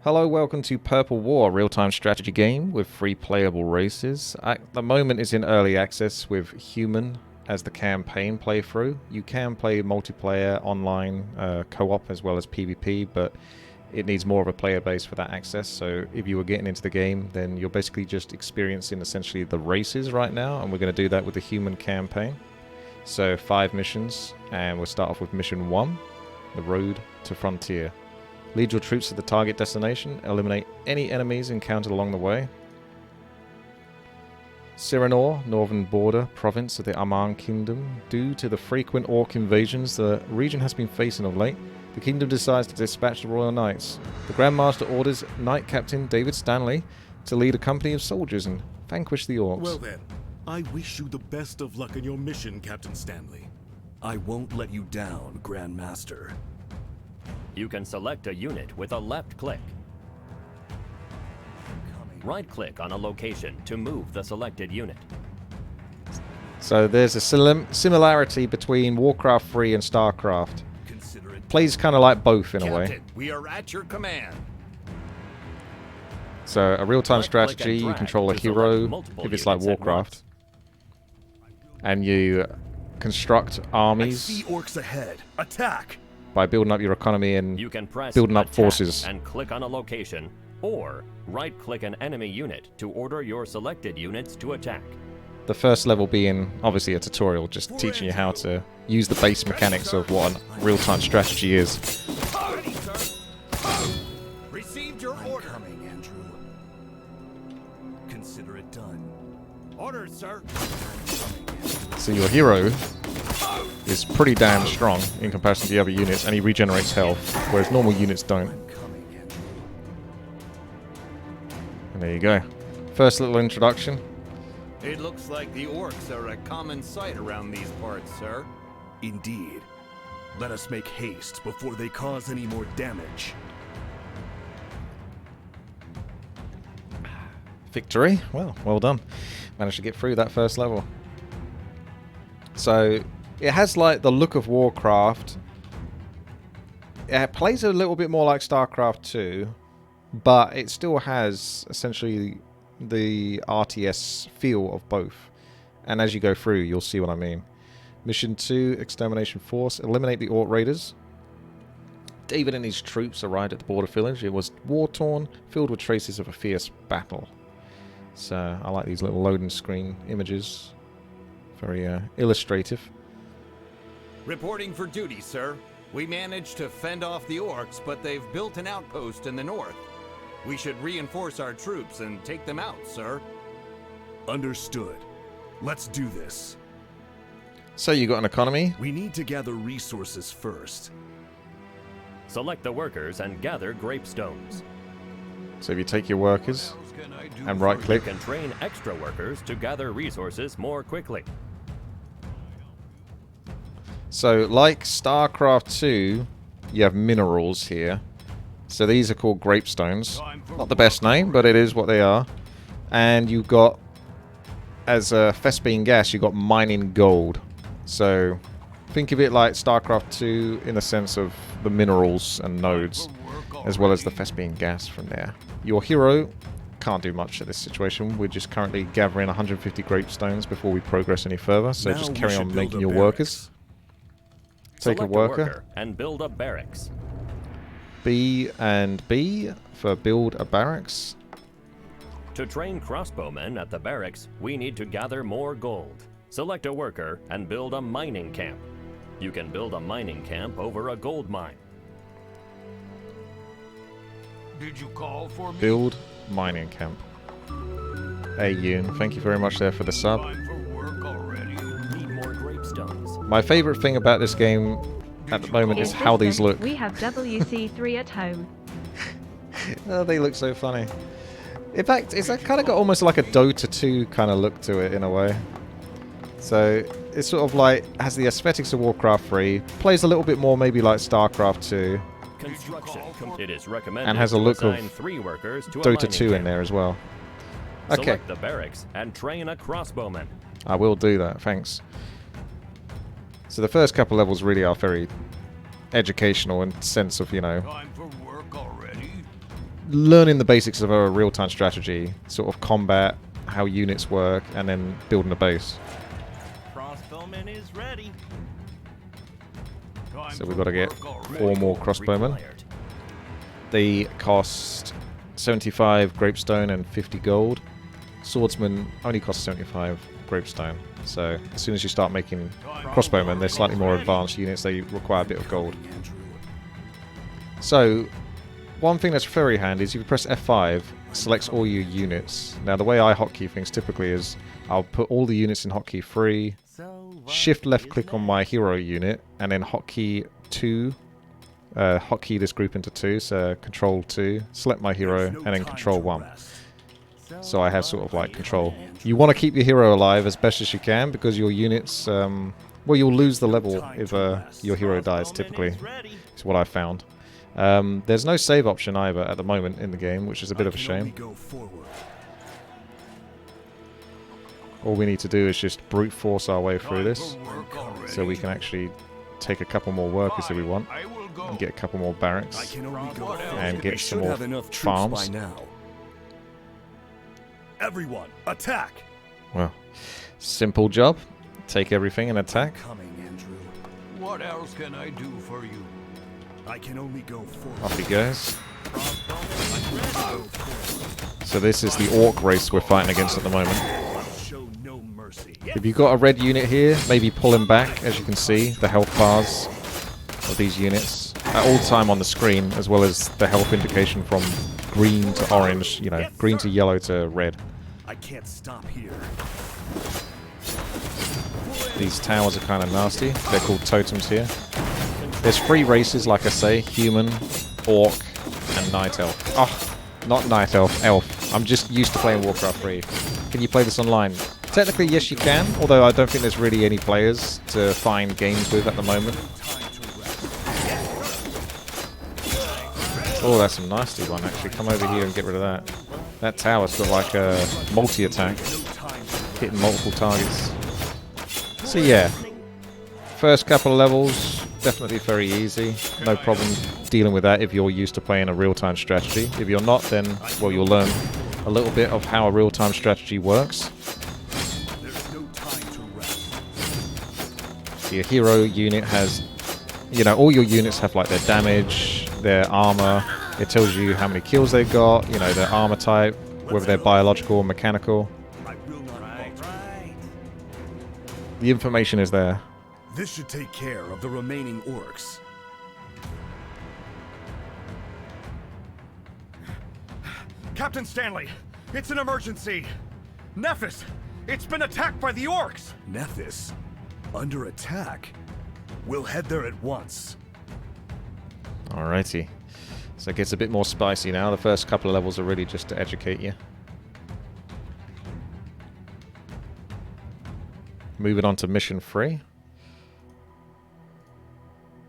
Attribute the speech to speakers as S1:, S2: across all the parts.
S1: Hello, welcome to Purple War, real-time strategy game with 3 playable races. At the moment it's in early access with human as the campaign playthrough. You can play multiplayer, online, co-op as well as PvP, but it needs more of a player base for that access. So if you were getting into the game, then you're basically just experiencing essentially the races right now, and we're going to do that with the human campaign. So 5 missions, and we'll start off with mission 1, the road to frontier. Lead your troops to the target destination. Eliminate any enemies encountered along the way. Sirenor, northern border province of the Aman Kingdom. Due to the frequent orc invasions the region has been facing of late, the kingdom decides to dispatch the Royal Knights. The Grand Master orders Knight Captain David Stanley to lead a company of soldiers and vanquish the orcs.
S2: Well then, I wish you the best of luck in your mission, Captain Stanley.
S3: I won't let you down, Grand Master.
S4: You can select a unit with a left click. Right-click on a location to move the selected unit.
S1: So there's a similarity between Warcraft 3 and StarCraft. Plays kind of like both in a way.
S2: We are at your command.
S1: So a real-time strategy, you control a hero, if it's like Warcraft. And you construct armies.
S2: I see orcs ahead. Attack!
S1: By building up your economy and
S4: you can press
S1: building up forces.
S4: And click on a location, or right-click an enemy unit to order your selected units to attack.
S1: The first level being obviously a tutorial, just teaching you how to use the base mechanics of what a real-time strategy is.
S2: Ready, sir. Received your order.
S3: Coming, Andrew. Consider it done.
S2: Orders, sir.
S1: So your hero is pretty damn strong in comparison to the other units, and he regenerates health, whereas normal units don't. And there you go. First little introduction.
S2: It looks like the orcs are a common sight around these parts, sir.
S3: Indeed. Let us make haste before they cause any more damage.
S1: Victory. Well done. Managed to get through that first level. So it has like the look of Warcraft. It plays a little bit more like StarCraft 2, but it still has essentially the RTS feel of both. And as you go through, you'll see what I mean. Mission 2, Extermination Force. Eliminate the Orc Raiders. David and his troops arrived at the border village. It was war-torn, filled with traces of a fierce battle. So I like these little loading screen images. Very illustrative.
S2: Reporting for duty, sir. We managed to fend off the orcs, but they've built an outpost in the north. We should reinforce our troops and take them out, sir.
S3: Understood. Let's do this.
S1: So you got an economy.
S3: We need to gather resources first.
S4: Select the workers and gather grapestones.
S1: So if you take your workers and right-click,
S4: You can train extra workers to gather resources more quickly.
S1: so like StarCraft 2, you have minerals here. So these are called grapestones. Not the best name, but it is what they are. And you've got, as a Thespian gas, you've got mining gold. So think of it like StarCraft 2 in the sense of the minerals and nodes, as well as the Thespian gas from there. Your hero can't do much at this situation. We're just currently gathering 150 grapestones before we progress any further. So
S3: Now
S1: just
S3: we
S1: carry
S3: should
S1: on
S3: build
S1: making
S3: a
S1: your
S3: barracks.
S1: workers. Take a
S4: Select
S1: worker.
S4: and build a barracks.
S1: B and B for build a barracks.
S4: To train crossbowmen at the barracks, we need to gather more gold. Select a worker and build a mining camp. You can build a mining camp over a gold mine.
S2: Did you call for me?
S1: Build mining camp. Hey Yoon, thank you very much there for the sub.
S2: Time for work already.
S4: Need more grapestones.
S1: My favorite thing about this game at the moment is how these look.
S5: We have WC3 at home.
S1: Oh, they look so funny. In fact, it's kind of got almost like a Dota 2 kind of look to it in a way. So it's sort of like has the aesthetics of Warcraft 3, plays a little bit more maybe like StarCraft 2,
S4: Construction. It is recommended
S1: and has a
S4: to
S1: look of
S4: assign 3 workers to a
S1: Dota
S4: mining
S1: 2 in
S4: camp.
S1: there as well. Okay,
S4: Select the barracks and train a crossbowman.
S1: I will do that, thanks. So the first couple levels really are very educational in sense of, you know,
S2: Time for work already.
S1: learning the basics of a real-time strategy, sort of combat, how units work, and then building a base.
S4: Crossbowman is ready.
S1: So we've got to get 4 more crossbowmen.
S4: Required.
S1: They cost 75 grapestone and 50 gold. Swordsman only costs 75 grapestone. So as soon as you start making crossbowmen, they're slightly more advanced units. They require a bit of gold. So one thing that's very handy is if you press F5, selects all your units. Now the way I hotkey things typically is I'll put all the units in hotkey 3, shift left click on my hero unit, and then hotkey 2, hotkey this group into 2, so control 2, select my hero, and then control 1. So I have sort of like control. You want to keep your hero alive as best as you can because your units, well, you'll lose the level if your hero dies typically. It's what I found. There's no save option either at the moment in the game, which is a bit of a shame. All we need to do is just brute force our way through this, so we can actually take a couple more workers if we want, and get a couple more barracks, and get some more farms.
S3: Everyone, attack!
S1: Well, simple job. Take everything and attack.
S6: What else can I do for you?
S3: I can only go forward.
S1: Off he goes. So this is the orc race we're fighting against at the moment.
S3: Show no mercy.
S1: If you've got a red unit here, maybe pull him back. As you can see, the health bars of these units at all time on the screen, as well as the health indication from green to orange, you know, green to yellow to red.
S3: I can't stop here.
S1: These towers are kind of nasty. They're called totems here. There's 3 races, like I say, human, orc, and night elf. Oh, not night elf, elf. I'm just used to playing Warcraft 3. Can you play this online? Technically, yes you can, although I don't think there's really any players to find games with at the moment. Oh, that's a nasty one, actually. Come over here and get rid of that. That tower's got like a multi-attack, hitting multiple targets. So yeah, first couple of levels, definitely very easy. No problem dealing with that if you're used to playing a real-time strategy. If you're not, then, well, you'll learn a little bit of how a real-time strategy works. So your hero unit has, you know, all your units have like their damage, their armor. It tells you how many kills they've got, you know, their armor type, whether they're biological or mechanical. The information is there.
S3: This should take care of the remaining orcs.
S7: Captain Stanley, it's an emergency. Nephis, it's been attacked by the orcs.
S3: Nephis? Under attack? We'll head there at once.
S1: Alrighty. So it gets a bit more spicy now. The first couple of levels are really just to educate you. Moving on to mission 3.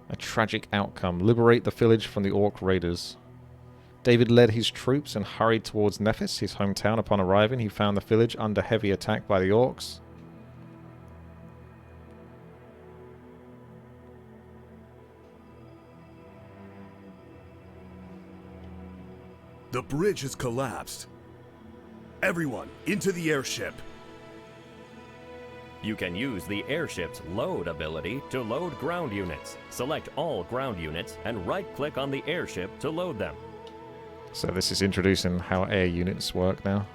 S1: A tragic outcome. Liberate the village from the orc raiders. David led his troops and hurried towards Nephis, his hometown. Upon arriving, he found the village under heavy attack by the orcs.
S3: The bridge has collapsed. Everyone, into the airship.
S4: You can use the airship's load ability to load ground units. Select all ground units and right-click on the airship to load them.
S1: So this is introducing how air units work now.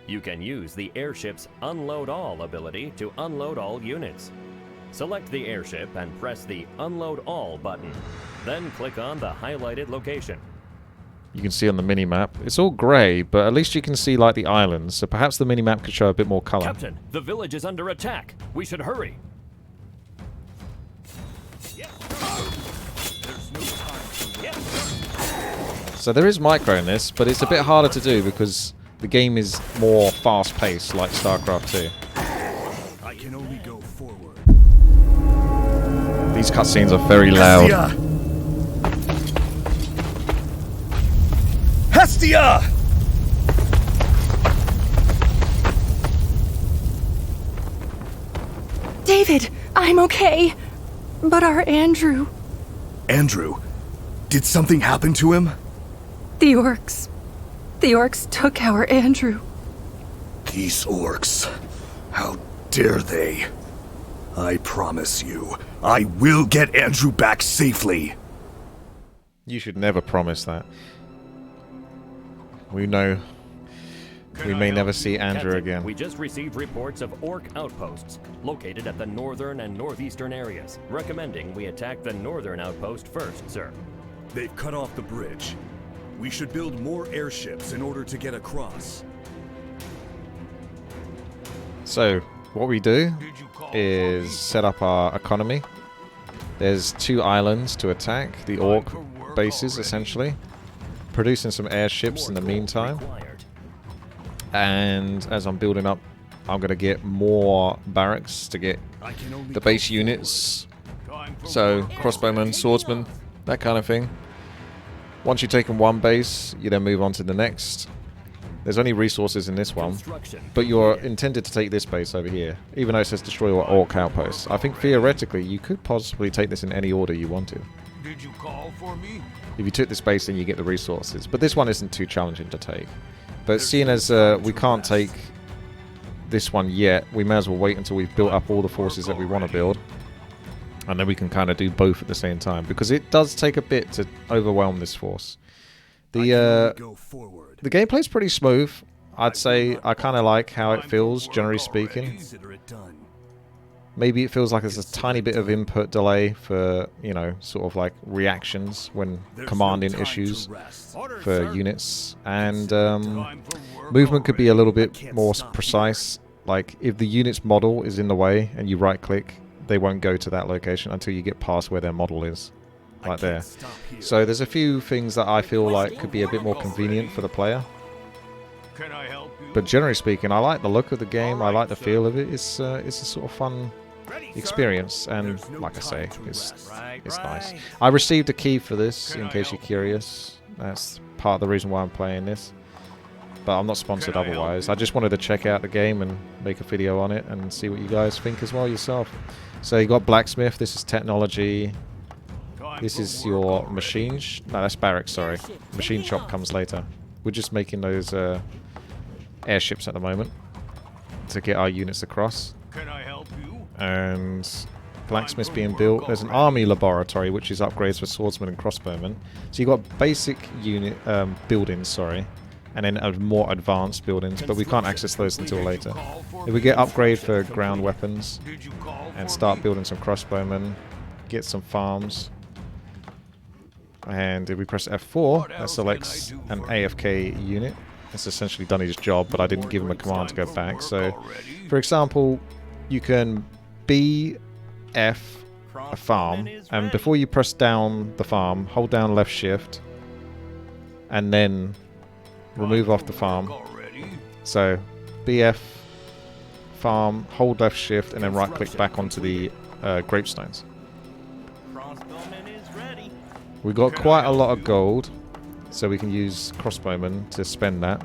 S4: You can use the airship's unload all ability to unload all units. Select the airship and press the Unload All button. Then click on the highlighted location.
S1: You can see on the minimap, it's all grey, but at least you can see like the islands, so perhaps the minimap could show a bit more colour.
S4: Captain, the village is under attack. We should hurry.
S1: So there is micro in this, but it's a bit harder to do because the game is more fast-paced, like StarCraft 2.
S3: I can only go forward.
S1: These cutscenes are very loud.
S3: Hestia!
S8: David, I'm okay. But our Andrew...
S3: Andrew, did something happen to him?
S8: The orcs. The orcs took our Andrew.
S3: These orcs. How dare they? I promise you, I will get Andrew back safely.
S1: You should never promise that. We know we may never see Andrew
S4: Captain,
S1: again.
S4: we just received reports of orc outposts located at the northern and northeastern areas, recommending we attack the northern outpost first, sir.
S3: They've cut off the bridge. We should build more airships in order to get across.
S1: So, what we do is set up our economy. There's 2 islands to attack, the orc bases essentially. Producing some airships in the meantime. And as I'm building up, I'm going to get more barracks to get the base units. So, crossbowmen, swordsmen, that kind of thing. Once you've taken one base, you then move on to the next. There's only resources in this one, but you're intended to take this base over here, even though it says destroy all orc outposts. I think theoretically you could possibly take this in any order you wanted.
S6: Did you call for me?
S1: If you took this base, then you get the resources. But this one isn't too challenging to take. But seeing as we can't take this one yet, we may as well wait until we've built up all the forces that we want to build. And then we can kind of do both at the same time. Because it does take a bit to overwhelm this force. The gameplay's pretty smooth. I'd say I kind of like how it feels, generally speaking. Maybe it feels like there's a tiny bit of input delay for, you know, sort of like reactions when commanding issues for units. And movement could be a little bit more precise. Like, if the unit's model is in the way and you right-click, they won't go to that location until you get past where their model is. Like there. So there's a few things that I feel like could be a bit more convenient for the player. But generally speaking, I like the look of the game. I like the feel of it. It's a sort of fun experience, and like I say, it's nice. I received a key for this, in case you're curious. That's part of the reason why I'm playing this. But I'm not sponsored otherwise. I just wanted to check out the game and make a video on it and see what you guys think as well yourself. So you got blacksmith. This is technology. This is your machine. No, that's barracks. Sorry, machine shop comes later. We're just making those airships at the moment to get our units across.
S6: Can I help you?
S1: And blacksmith's being built. There's an army laboratory, which is upgrades for swordsmen and crossbowmen. So you've got basic unit buildings, sorry, and then more advanced buildings, but we can't access those until later. If we get upgrade for ground weapons and start building some crossbowmen, get some farms. And if we press F4, that selects an AFK unit. It's essentially done his job, but I didn't give him a command to go back. So, for example, you can BF a farm, and before you press down the farm, hold down left shift, and then remove off the farm. So, BF farm, hold left shift, and then right click back onto the gravestones. We got quite a lot of gold, so we can use crossbowmen to spend that.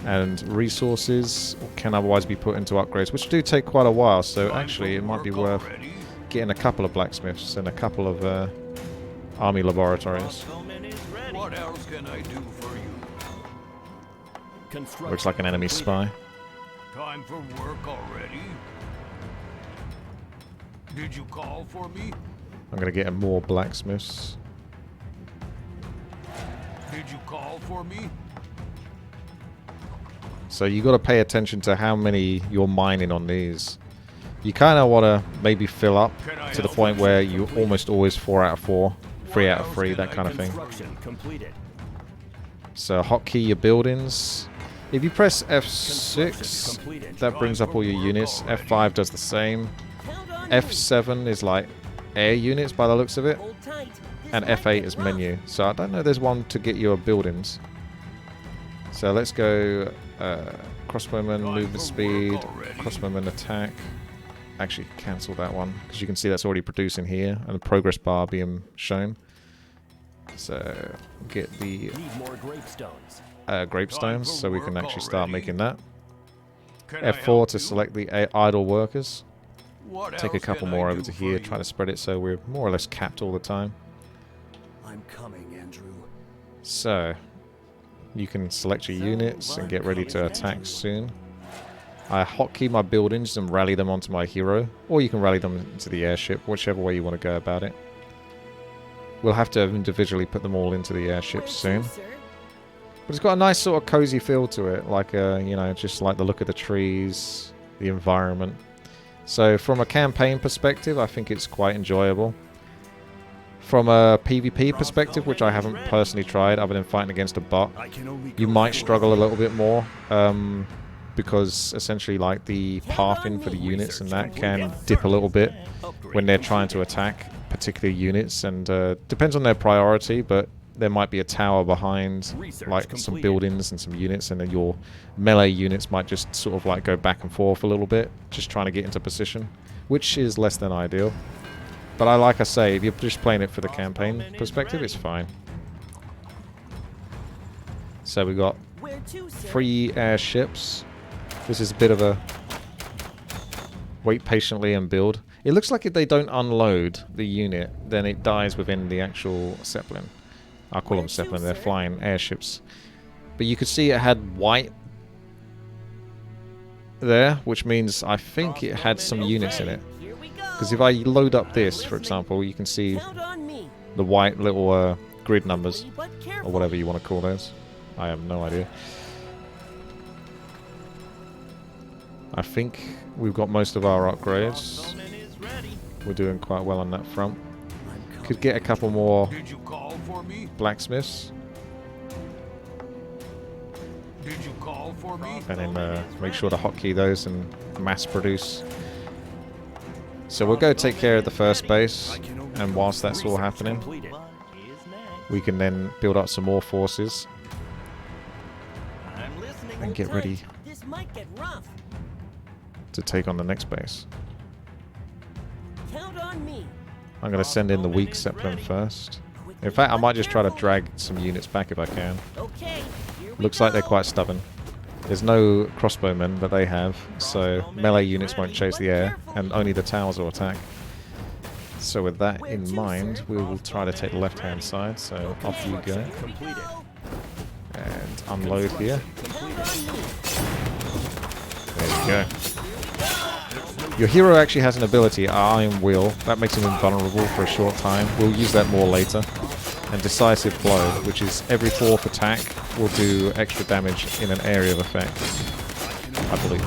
S1: And resources can otherwise be put into upgrades, which do take quite a while, so actually it might be worth getting a couple of blacksmiths and a couple of army laboratories.
S6: What else can I do for you?
S1: Looks like an enemy spy.
S6: Time for work already? Did you call for me?
S1: I'm going to get more blacksmiths.
S6: Did you call for me?
S1: So you got to pay attention to how many you're mining on these. You kind of want to maybe fill up to the point where you almost always 4 out of 4, 3 out of 3, that kind of thing. So hotkey your buildings. If you press F6, that brings up all your units. F5 does the same. F7 is like air units by the looks of it. And F8 is menu. So I don't know, there's one to get your buildings. So let's go crossbowman, movement speed, crossbowman attack. Actually, cancel that one, because you can see that's already producing here, and the progress bar being shown. So get the grapestones, so we can actually start making that. F4 to select the idle workers. Take a couple more over to here, try to spread it so we're more or less capped all the time.
S3: I'm coming, Andrew.
S1: So, You can select your units and get ready to attack soon. I hotkey my buildings and rally them onto my hero, or you can rally them into the airship, whichever way you want to go about it. We'll have to individually put them all into the airship soon. But it's got a nice sort of cozy feel to it, like you know, just like the look of the trees, the environment. So from a campaign perspective, I think it's quite enjoyable. From a PvP perspective, which I haven't personally tried other than fighting against a bot, you might struggle a little bit more. Because essentially like the pathing for the units and that can dip a little bit when they're trying to attack particular units, and depends on their priority, but there might be a tower behind like some buildings and some units, and then your melee units might just sort of like go back and forth a little bit, just trying to get into position, which is less than ideal. But like I say, if you're just playing it for the campaign perspective, it's fine. So we got 3 airships. This is a bit of a wait patiently and build. It looks like if they don't unload the unit, then it dies within the actual Zeppelin. I'll call them Zeppelin, they're flying airships. But you could see it had white there, which means I think it had some units in it. Because if I load up this, for example, you can see the white little grid numbers, or whatever you want to call those. I have no idea. I think we've got most of our upgrades. We're doing quite well on that front. Could get a couple more blacksmiths. And then make sure to hotkey those and mass produce. So we'll go take care of the first base, and whilst that's all happening, we can then build up some more forces and get ready to take on the next base. I'm going to send in the weak Zeppelin first. In fact, I might just try to drag some units back if I can. Looks like they're quite stubborn. There's no crossbowmen, but they have, so melee units won't chase the air, and only the towers will attack. So with that in mind, we will try to take the left-hand side, so off you go. And unload here. There we go. Your hero actually has an ability, Iron Will. That makes him invulnerable for a short time. We'll use that more later. And Decisive Blow, which is every 4th attack will do extra damage in an area of effect, I believe.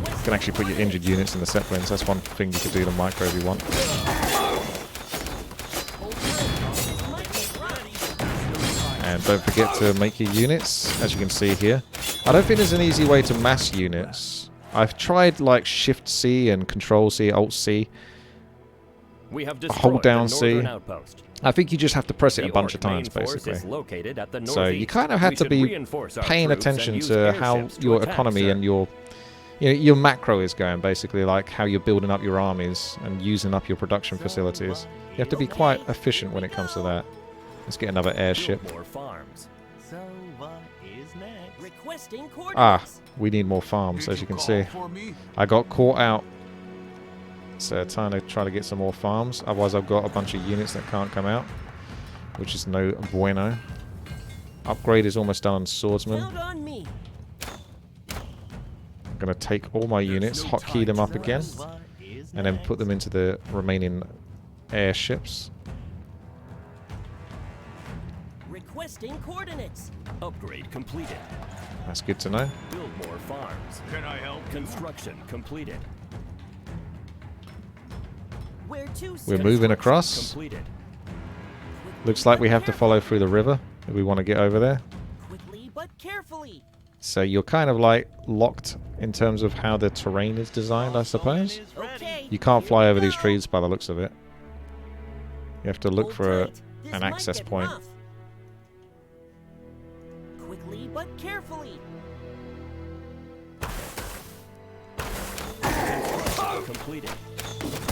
S1: You can actually put your injured units in the Zeppelins. That's one thing you could do to micro if you want. And don't forget to make your units, as you can see here. I don't think there's an easy way to mass units. I've tried like Shift C and Control C, Alt C.
S4: We have
S1: Hold down C.
S4: Outpost.
S1: I think you just have to press it a bunch of times, basically. So you kind of have to be paying attention to how your economy and your macro is going, basically, like how you're building up your armies and using up your production facilities. You have to be quite efficient when it comes to that. Let's get another airship. Ah, we need more farms, as you can see. I got caught out. So trying to get some more farms. Otherwise I've got a bunch of units that can't come out, which is no bueno. Upgrade is almost done on swordsman. I'm going to take all my units, hotkey them up again, and then put them into the remaining airships.
S9: Requesting coordinates.
S4: Upgrade completed.
S1: That's good to know.
S4: Build more farms.
S6: Can I help?
S4: Construction completed.
S1: We're moving across.
S4: Completed.
S1: Looks like we have to follow through the river if we want to get over there.
S9: Quickly but carefully.
S1: So you're kind of like locked in terms of how the terrain is designed, I suppose.
S9: Okay,
S1: You can't fly over these trees by the looks of it. You have to look for an access point.
S9: Quickly but carefully.
S4: Completed.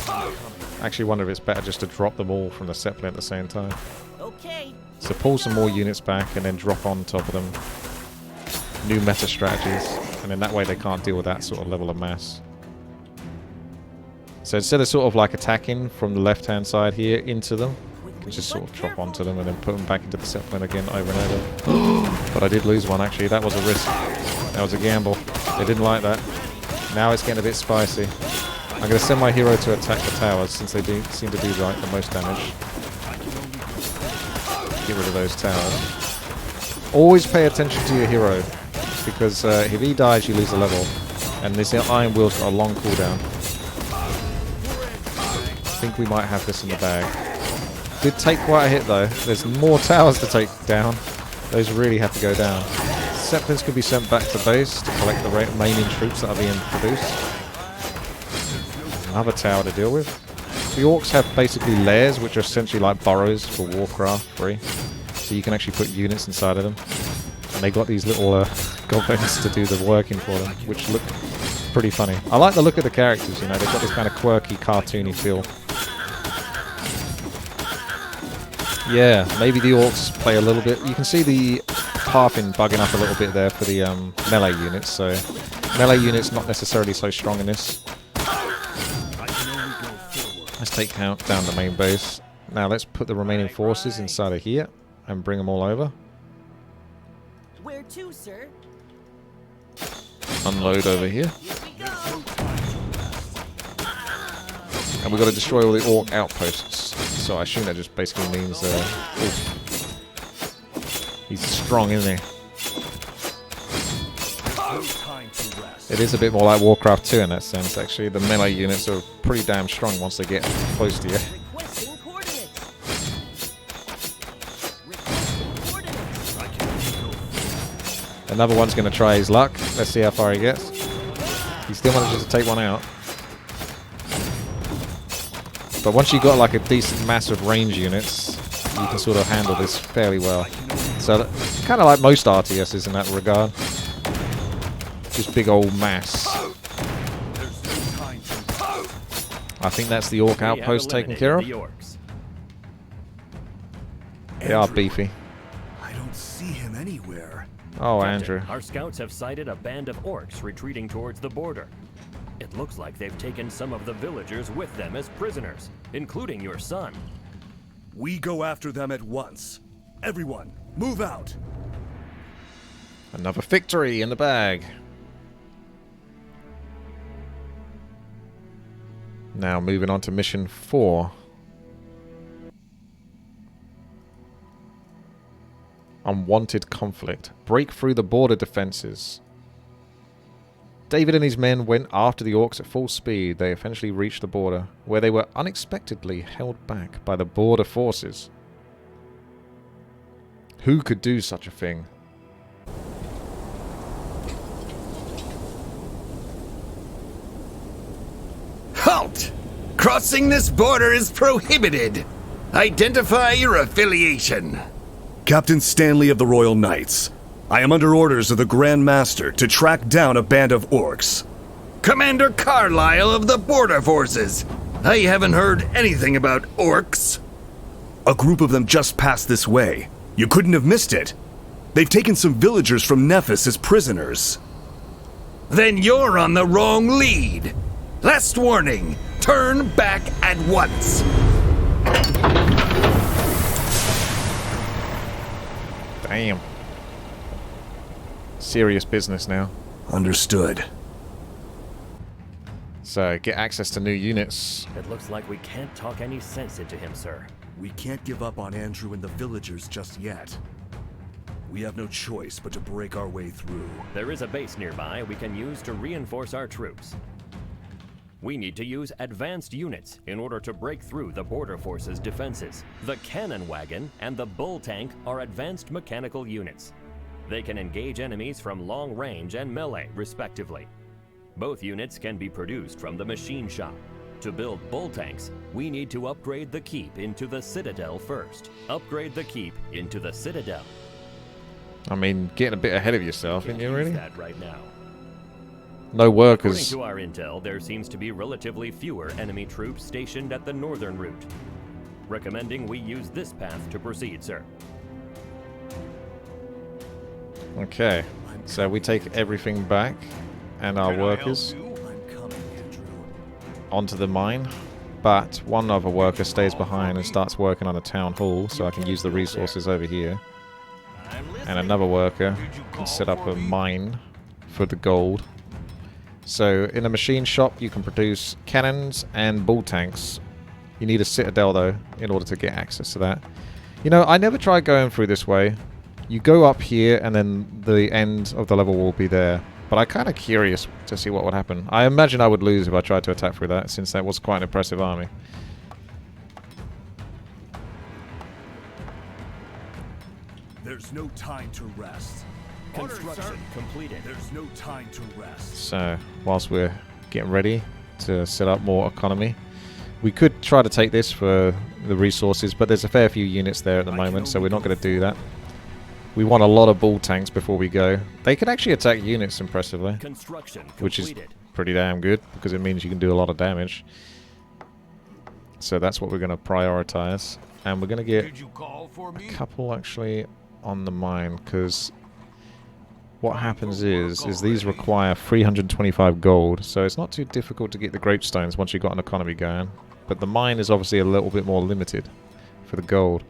S1: I actually wonder if it's better just to drop them all from the Zeppelin at the same time.
S9: Okay.
S1: So pull some more units back and then drop on top of them new meta strategies, and then that way they can't deal with that sort of level of mass. So instead of sort of like attacking from the left hand side here into them, you can can just sort of chop onto them and then put them back into the settlement again over and over. But I did lose one actually. That was a risk. That was a gamble. They didn't like that. Now it's getting a bit spicy. I'm going to send my hero to attack the towers since they do seem to do like the most damage. Get rid of those towers. Always pay attention to your hero, because if he dies you lose a level. And this Iron Wheel's got a long cooldown. I think we might have this in the bag. Did take quite a hit though. There's more towers to take down. Those really have to go down. Zeppelins can be sent back to base to collect the remaining troops that are being produced. Another tower to deal with. The orcs have basically lairs, which are essentially like burrows for Warcraft 3. So you can actually put units inside of them. And they got these little goblins to do the working for them, which look pretty funny. I like the look of the characters, you know, they've got this kind of quirky, cartoony feel. Yeah, maybe the orcs play a little bit. You can see the halving bugging up a little bit there for the melee units, so melee units not necessarily so strong in this. Let's take down the main base. Now let's put the remaining forces inside of here and bring them all over.
S9: Where to, sir?
S1: Unload over here. And we've got to destroy all the orc outposts. So I assume that just basically means he's strong, isn't he? It is a bit more like Warcraft 2 in that sense, actually. The melee units are pretty damn strong once they get close to you.
S9: Requesting coordinates.
S1: Another one's going to try his luck. Let's see how far he gets. He still manages to take one out. But once you've got like a decent mass of range units, you can sort of handle this fairly well. So kind of like most RTSs in that regard. Just big old mass. I think that's the orc outpost taken care of. They are beefy.
S3: I don't see him anywhere.
S1: Oh,
S4: Captain,
S1: Andrew.
S4: Our scouts have sighted a band of orcs retreating towards the border. It looks like they've taken some of the villagers with them as prisoners, including your son.
S3: We go after them at once. Everyone, move out.
S1: Another victory in the bag. Now moving on to mission 4. Unwanted conflict. Break through the border defenses. David and his men went after the orcs at full speed. They eventually reached the border, where they were unexpectedly held back by the border forces. Who could do such a thing?
S2: Halt! Crossing this border is prohibited. Identify your affiliation.
S3: Captain Stanley of the Royal Knights. I am under orders of the Grand Master to track down a band of orcs.
S2: Commander Carlyle of the Border Forces. I haven't heard anything about orcs.
S3: A group of them just passed this way. You couldn't have missed it. They've taken some villagers from Nephis as prisoners.
S2: Then you're on the wrong lead. Last warning, turn back at once.
S1: Damn. Serious business now.
S3: Understood.
S1: So, get access to new units.
S4: It looks like we can't talk any sense into him, sir.
S3: We can't give up on Andrew and the villagers just yet. We have no choice but to break our way through.
S4: There is a base nearby we can use to reinforce our troops. We need to use advanced units in order to break through the border forces' defenses. The cannon wagon and the bull tank are advanced mechanical units. They can engage enemies from long range and melee, respectively. Both units can be produced from the machine shop. To build bull tanks, we need to upgrade the keep into the Citadel first. Upgrade the keep into the Citadel.
S1: I mean, getting a bit ahead of yourself, isn't you, really?
S4: That right now.
S1: No workers.
S4: According to our intel, there seems to be relatively fewer enemy troops stationed at the northern route. Recommending we use this path to proceed, sir.
S1: Okay, so we take everything back and our workers
S3: I'm coming, Andrew.
S1: onto the mine. but one other worker stays behind and starts working on a town hall, so I can use the resources over here. And another worker can set up a mine for the gold. So in a machine shop you can produce cannons and bull tanks. You need a citadel though in order to get access to that. You know, I never tried going through this way. You go up here and then the end of the level will be there. But I'm kind of curious to see what would happen. I imagine I would lose if I tried to attack through that, since that was quite an impressive army.
S3: There's no time to rest.
S4: Construction completed.
S3: There's no time to rest.
S1: So, whilst we're getting ready to set up more economy, we could try to take this for the resources, but there's a fair few units there at the moment, so we're not going to do that. We want a lot of bull tanks before we go. They can actually attack units impressively, which is pretty damn good, because it means you can do a lot of damage. So that's what we're going to prioritize. And we're going to get a couple actually on the mine, because what happens is these require 325 gold, so it's not too difficult to get the grapestones once you've got an economy going. But the mine is obviously a little bit more limited for the gold.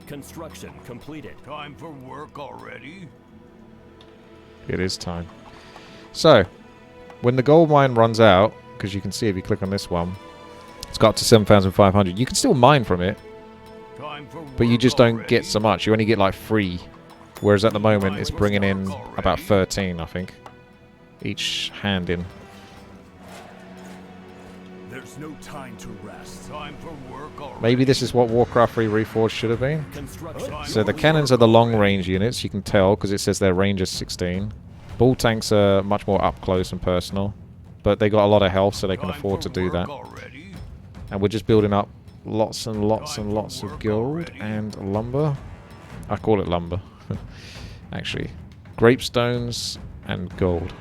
S4: Construction completed.
S6: Time for work already?
S1: It is time. So, when the gold mine runs out, because you can see if you click on this one, it's got up to 7,500. You can still mine from it, but you just don't get so much. You only get like 3. Whereas at the moment it's bringing in about 13, I think, each hand in.
S3: There's no time to rest.
S6: Time for work already.
S1: Maybe this is what Warcraft 3 Reforged should have been. So the cannons are the long range units, you can tell, because it says their range is 16. Bull tanks are much more up close and personal, but they got a lot of health, so they can afford to do that. And we're just building up lots and lots and lots of gold and lumber. I call it lumber. Actually, grapestones and gold.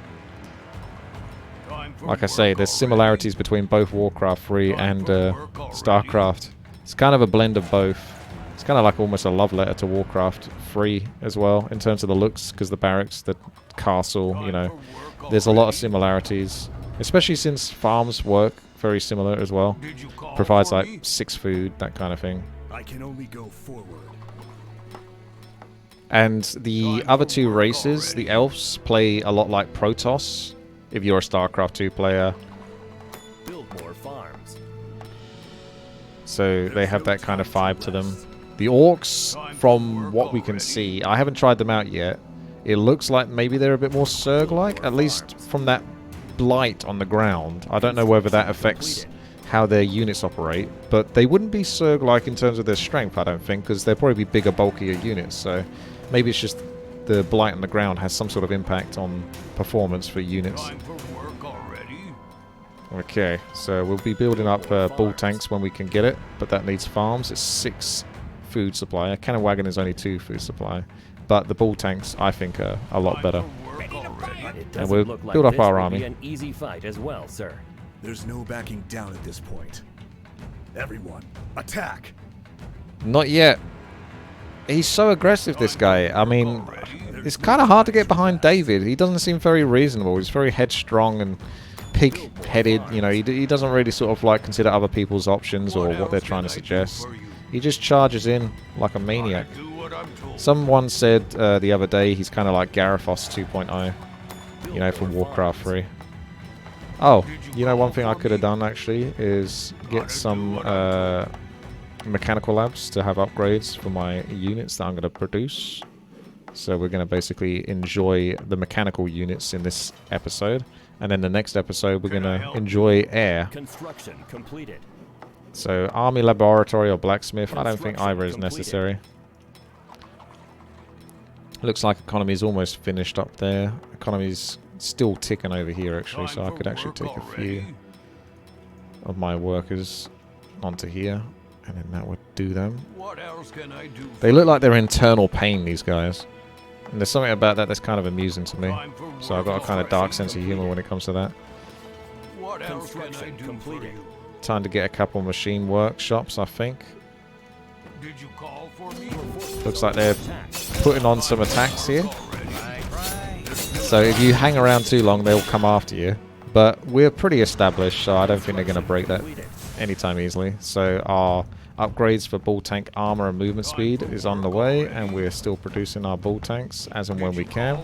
S1: Like I say, there's similarities between both Warcraft 3 and StarCraft. It's kind of a blend of both. It's kind of like almost a love letter to Warcraft 3 as well, in terms of the looks, because the barracks, the castle, you know, there's a lot of similarities. Especially since farms work very similar as well. Provides like 6 food, that kind of thing.
S3: I can only go forward.
S1: And the other 2 races, the elves, play a lot like Protoss, if you're a StarCraft 2 player.
S4: Build more farms.
S1: So they have that kind of vibe to them. The orcs, from what we can see, I haven't tried them out yet. It looks like maybe they're a bit more Zerg-like, at least from that blight on the ground. I don't know whether that affects how their units operate, but they wouldn't be Zerg-like in terms of their strength, I don't think, because they'll probably be bigger, bulkier units, so maybe it's just the blight on the ground has some sort of impact on performance for units. Okay, so we'll be building up bull tanks when we can get it, but that needs farms. It's 6 food supply. A cannon wagon is only 2 food supply, but the bull tanks, I think, are a lot better. And we'll build up our army.
S4: An easy fight as well, sir.
S3: There's no backing down at this point. Everyone, attack!
S1: Not yet. He's so aggressive, this guy. I mean, it's kind of hard to get behind David. He doesn't seem very reasonable. He's very headstrong and pig-headed. You know, he doesn't really sort of like consider other people's options or what they're trying to suggest. He just charges in like a maniac. Someone said the other day he's kind of like Garithos 2.0, you know, from Warcraft 3. Oh, you know, one thing I could have done actually is get some mechanical labs to have upgrades for my units that I'm going to produce. So we're going to basically enjoy the mechanical units in this episode, and then the next episode we're going to enjoy air.
S4: Construction completed.
S1: So army laboratory or blacksmith, I don't think either is necessary. Looks like economy is almost finished up there. Economy's still ticking over here actually, so I could actually take a few of my workers onto here, and then that would do them.
S6: What else can I do?
S1: They look like they're internal pain, these guys. And there's something about that that's kind of amusing to me. So I've got a kind of dark sense of humor when it comes to that.
S6: What else can I do for you?
S1: Time to get a couple machine workshops, I think.
S6: Did you call for me?
S1: Looks like they're putting on some attacks here. So if you hang around too long, they'll come after you. But we're pretty established, so I don't think they're going to break that anytime easily. So our upgrades for bull tank armor and movement speed is on the way, and we're still producing our bull tanks as and when we can.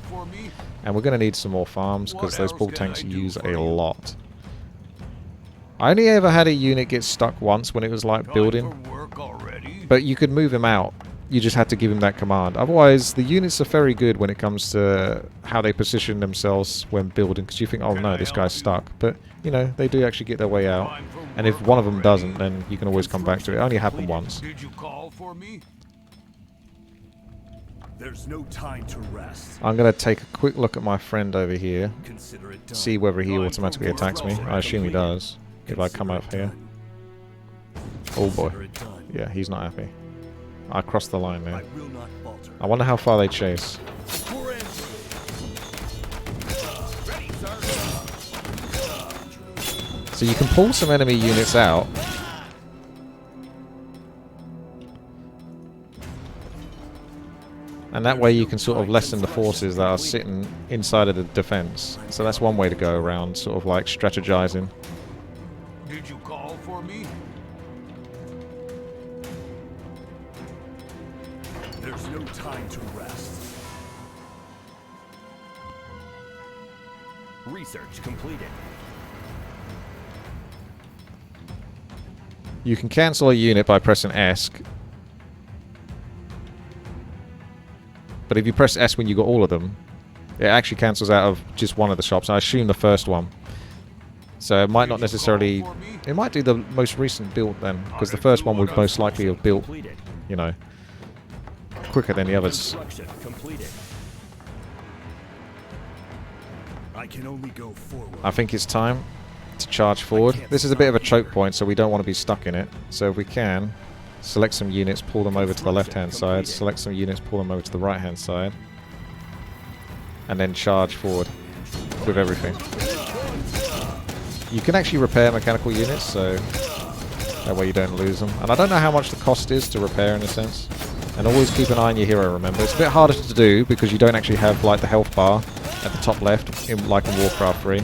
S1: And we're going to need some more farms because those bull tanks use a lot. I only ever had a unit get stuck once when it was like building, but you could move him out. You just had to give him that command. Otherwise, the units are very good when it comes to how they position themselves when building, because you think, oh no, this guy's stuck. But, you know, they do actually get their way out. And if one of them doesn't, then you can always come back to it. It only happened once.
S6: Did you call for me?
S3: There's no time to rest.
S1: I'm going to take a quick look at my friend over here,
S3: Consider it done.
S1: see whether he automatically attacks me. I assume he does, if I come up here. Oh boy.
S3: Consider it done.
S1: Yeah, he's not happy. I crossed the line
S3: I
S1: there.
S3: will not falter.
S1: I wonder how far they chase. So you can pull some enemy units out. And that way you can sort of lessen the forces that are sitting inside of the defense. So that's one way to go around, sort of like strategizing.
S6: Did you call for me?
S3: There's no time to rest.
S4: Research completed.
S1: You can cancel a unit by pressing S. But if you press S when you got all of them, it actually cancels out of just one of the shops. I assume the first one. So it might not necessarily... It might do the most recent build then, because the first one would most likely have built, you know, quicker than the others.
S4: Construction completed.
S3: I can only go forward.
S1: I think it's time to charge forward. This is a bit of a choke point, so we don't want to be stuck in it. So if we can, select some units, pull them over to the left-hand side, select some units, pull them over to the right-hand side, and then charge forward with everything. You can actually repair mechanical units, so that way you don't lose them. And I don't know how much the cost is to repair in a sense. And always keep an eye on your hero, remember. It's a bit harder to do because you don't actually have like the health bar at the top left, like in Warcraft 3,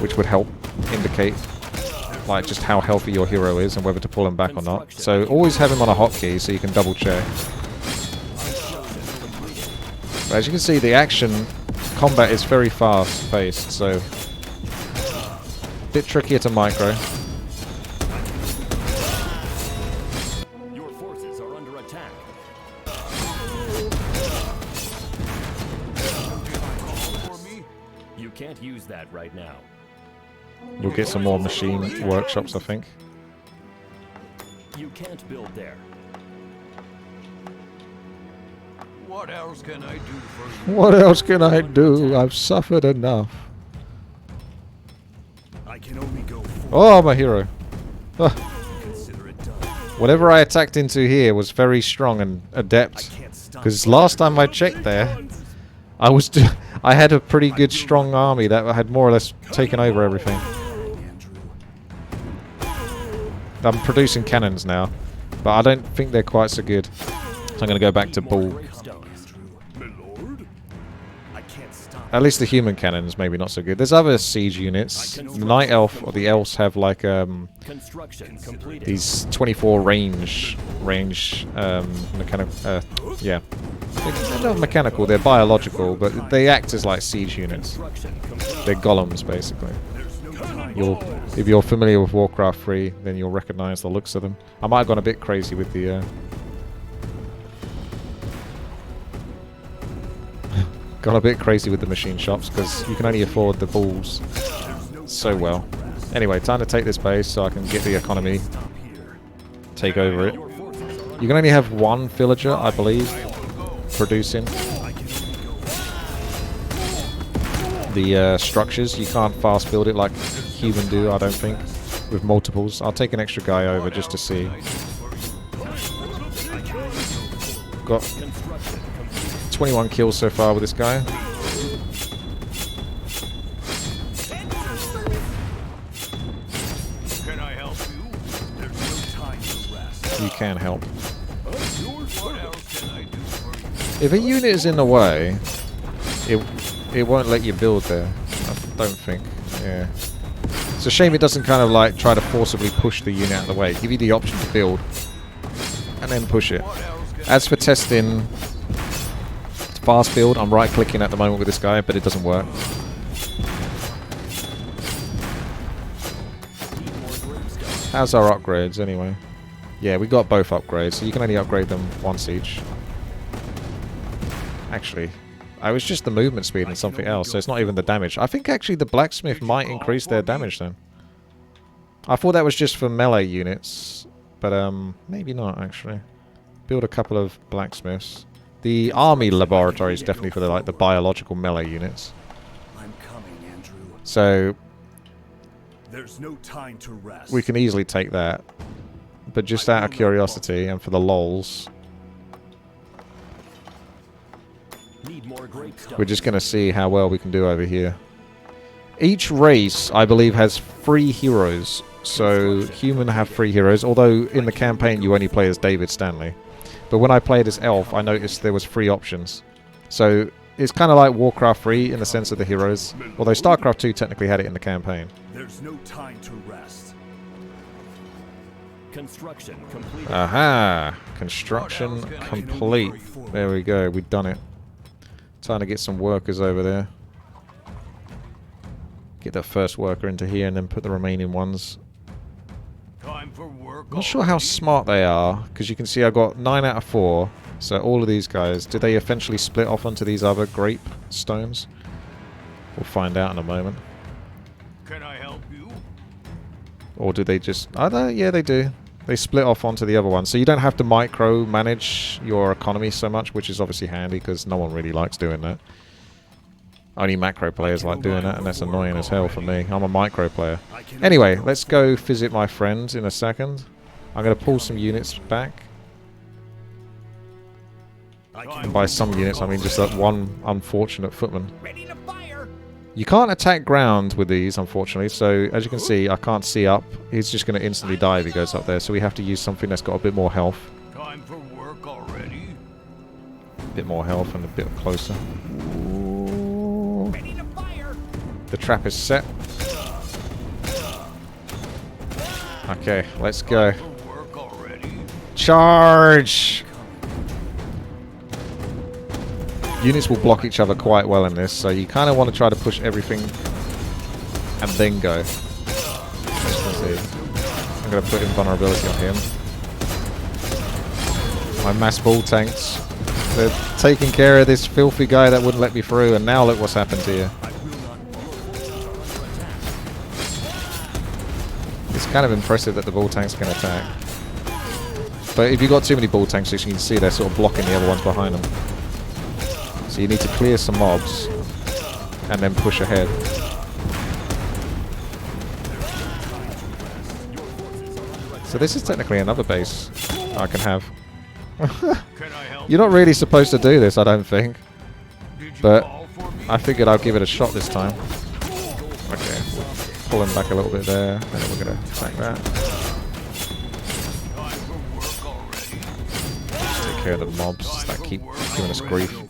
S1: which would help indicate like just how healthy your hero is and whether to pull him back or not. So always have him on a hotkey so you can double check. But as you can see, the action combat is very fast paced, so a bit trickier to micro.
S4: Your forces are under attack. You can't use that right now.
S1: We'll get some more machine workshops, I think.
S4: You can't build there.
S6: What else can I do for you?
S1: What else can I do? I've suffered enough.
S3: I can only go forward.
S1: Oh, my hero. Ah.
S3: Consider it done.
S1: Whatever I attacked into here was very strong and adept. Because last time I checked there, I had a pretty good strong army that had more or less taken over everything. I'm producing cannons now, but I don't think they're quite so good. So I'm going to go back to bull. At least the human cannons maybe not so good. There's other siege units. The night elf or the elves have like
S4: Construction completed.
S1: these 24 range mechanical. Yeah, they're not mechanical. They're biological, but they act as like siege units. They're golems basically. If you're familiar with Warcraft 3, then you'll recognize the looks of them. I might have gone a bit crazy with the got a bit crazy with the machine shops because you can only afford the bulls so well. Anyway, time to take this base so I can get the economy, take over it. You can only have one villager, I believe, producing the structures. You can't fast build it like human do, I don't think, with multiples. I'll take an extra guy over just to see. Got 21 kills so far with this guy.
S6: Can I help you? There's no time to rest.
S1: You can help.
S6: What else can I do for you?
S1: If a unit is in the way, it won't let you build there. I don't think. Yeah. It's a shame it doesn't kind of like try to forcibly push the unit out of the way. Give you the option to build and then push it. As for testing fast build, I'm right clicking at the moment with this guy, but it doesn't work. How's our upgrades anyway? Yeah, we got both upgrades, so you can only upgrade them once each. Actually, it was just the movement speed and something else, so it's not even the damage. I think actually the blacksmith might increase their damage then. I thought that was just for melee units, but maybe not actually. Build a couple of blacksmiths. The army laboratory is definitely for the biological melee units.
S3: I'm coming, Andrew.
S1: So
S3: There's no time to rest.
S1: we can easily take that. But just out of curiosity and for the lols,
S4: Need more grape
S1: we're just going to see how well we can do over here. Each race, I believe, has 3 heroes. So human have 3 heroes, although in the campaign you only play as David Stanley. But when I played as Elf, I noticed there was 3 options. So it's kind of like Warcraft 3 in the sense of the heroes, although StarCraft 2 technically had it in the campaign.
S3: There's no time to rest.
S4: Construction complete.
S1: Aha! Construction complete. There we go, we've done it. Time to get some workers over there. Get that first worker into here and then put the remaining ones.
S6: Time for work.
S1: I'm not sure how smart they are, because you can see I got 9 out of 4. So all of these guys, did they eventually split off onto these other grape stones? We'll find out in a moment.
S6: Can I help you?
S1: Or do they just... yeah, they do. They split off onto the other one. So you don't have to micromanage your economy so much, which is obviously handy, because no one really likes doing that. Only macro players like doing that, and that's annoying as hell for me. I'm a micro player. Anyway, let's go visit my friends in a second. I'm going to pull some units back. And by some units, I mean just that one unfortunate footman. You can't attack ground with these, unfortunately, so as you can see, I can't see up. He's just going to instantly die if he goes up there, so we have to use something that's got a bit more health.
S6: Time for work already.
S1: A bit more health and a bit closer. Ooh. The trap is set. Okay, let's go.
S6: Work already.
S1: Charge! Units will block each other quite well in this, so you kind of want to try to push everything and then go. Let's see. I'm going to put invulnerability on him. My mass ball tanks. They're taking care of this filthy guy that wouldn't let me through, and now look what's happened here. It's kind of impressive that the ball tanks can attack. But if you've got too many ball tanks, as you can see, they're sort of blocking the other ones behind them. So you need to clear some mobs and then push ahead. So this is technically another base I can have. You're not really supposed to do this, I don't think. But I figured I'll give it a shot this time. Okay, we'll pull him back a little bit there, and then we're going to attack that. Just take care of the mobs that keep giving us grief.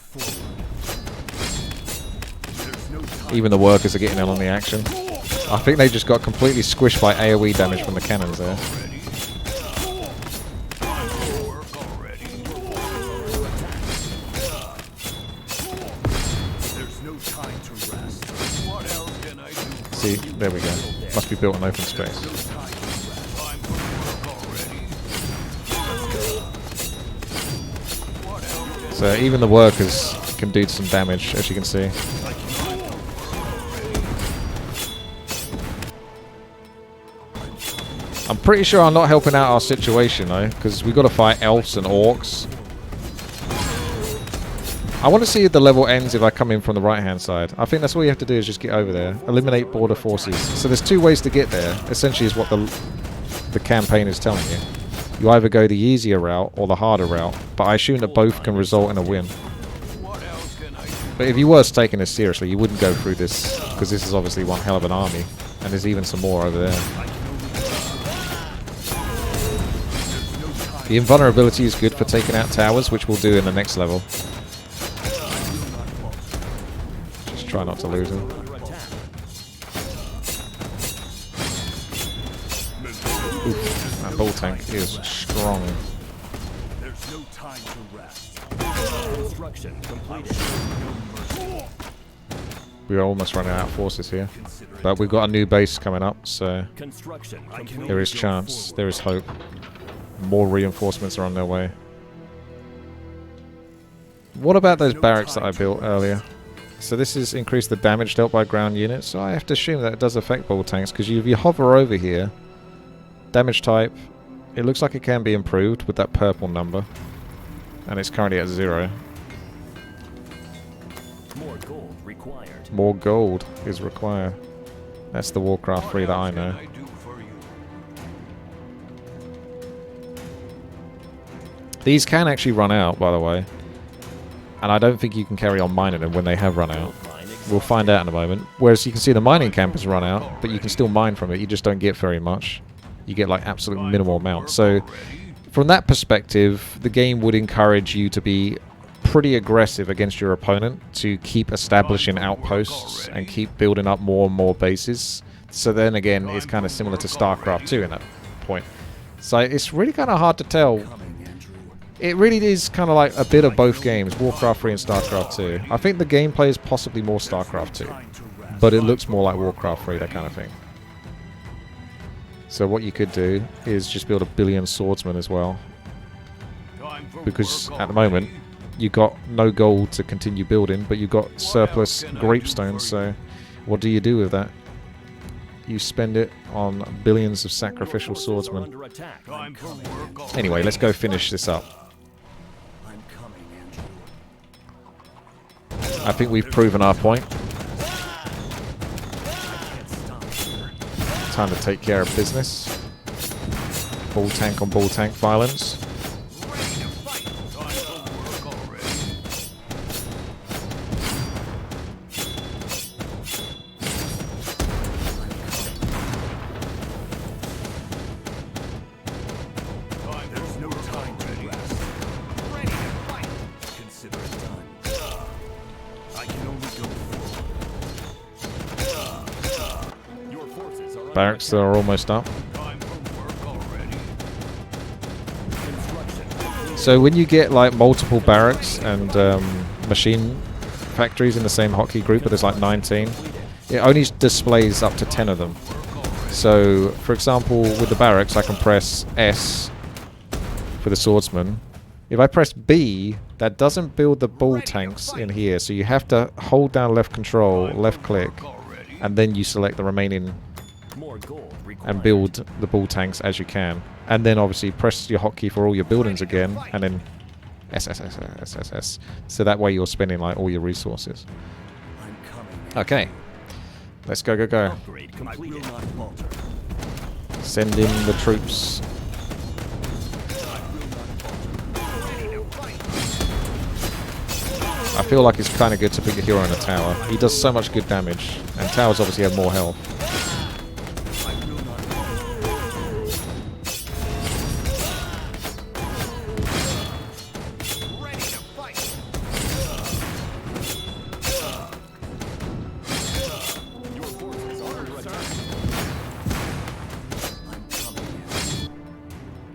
S1: Even the workers are getting in on the action. I think they just got completely squished by AoE damage from the cannons there. See, there we go. Must be built in open space. So even the workers can do some damage, as you can see. I'm pretty sure I'm not helping out our situation though, because we've got to fight elves and orcs. I want to see if the level ends if I come in from the right hand side. I think that's all you have to do is just get over there. Eliminate border forces. So there's 2 ways to get there, essentially is what the campaign is telling you. You either go the easier route or the harder route, but I assume that both can result in a win. But if you were taking this seriously, you wouldn't go through this, because this is obviously one hell of an army, and there's even some more over there. The invulnerability is good for taking out towers, which we'll do in the next level. Just try not to lose them. bull tank is strong.
S3: There's no time to rest.
S4: Construction completed.
S1: We are almost running out of forces here. But we've got a new base coming up, so
S4: Construction complete.
S1: there is chance, there is hope. More reinforcements are on their way. What about those barracks that I built earlier? So this is increase the damage dealt by ground units, so I have to assume that it does affect bull tanks, because if you hover over here, damage type, it looks like it can be improved with that purple number. And it's currently at 0.
S4: More gold required.
S1: More gold is required. That's the Warcraft 3 that I know.
S6: What else can I do for you?
S1: These can actually run out, by the way. And I don't think you can carry on mining them when they have run out. We'll find out in a moment. Whereas you can see the mining camp has run out, but you can still mine from it. You just don't get very much. You get like absolute minimal amount. So from that perspective, the game would encourage you to be pretty aggressive against your opponent, to keep establishing outposts and keep building up more and more bases. So then again, it's kind of similar to StarCraft 2 in that point. So it's really kind of hard to tell. It really is kind of like a bit of both games, Warcraft 3 and StarCraft 2. I think the gameplay is possibly more StarCraft 2, but it looks more like Warcraft 3, that kind of thing. So what you could do is just build a billion swordsmen as well, because at the moment you've got no gold to continue building, but you've got surplus grapestones, so what do you do with that? You spend it on billions of sacrificial swordsmen. Anyway, let's go finish this up. I think we've proven our point. Time to take care of business. Bull tank on bull tank violence. Barracks are almost up. So when you get like multiple barracks and machine factories in the same hotkey group, but there's like 19, it only displays up to 10 of them. So for example, with the barracks, I can press S for the swordsman. If I press B, that doesn't build the bull tanks in here, so you have to hold down left control, left click, and then you select the remaining and build the bull tanks as you can. And then obviously press your hotkey for all your buildings again, and then S, S, S, S, S, S. So that way you're spending like all your resources. Okay. Let's go, go, go. Send in the troops. I feel like it's kind of good to pick a hero in a tower. He does so much good damage, and towers obviously have more health.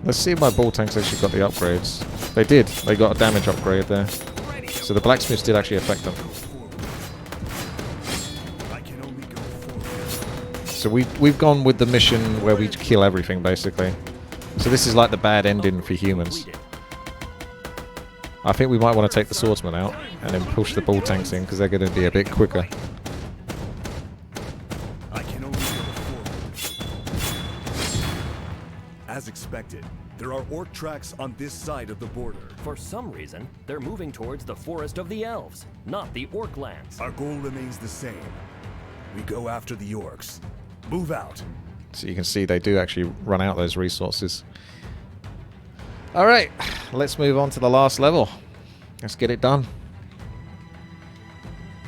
S1: Let's see if my bull tanks actually got the upgrades. They did. They got a damage upgrade there. So the blacksmiths did actually affect them. So we've gone with the mission where we kill everything, basically. So this is like the bad ending for humans. I think we might want to take the swordsman out and then push the bull tanks in, because they're going to be a bit quicker.
S3: As expected, there are orc tracks on this side of the border.
S4: For some reason, they're moving towards the Forest of the Elves, not the Orc lands.
S3: Our goal remains the same. We go after the orcs. Move out.
S1: So you can see they do actually run out those resources. Alright, let's move on to the last level. Let's get it done.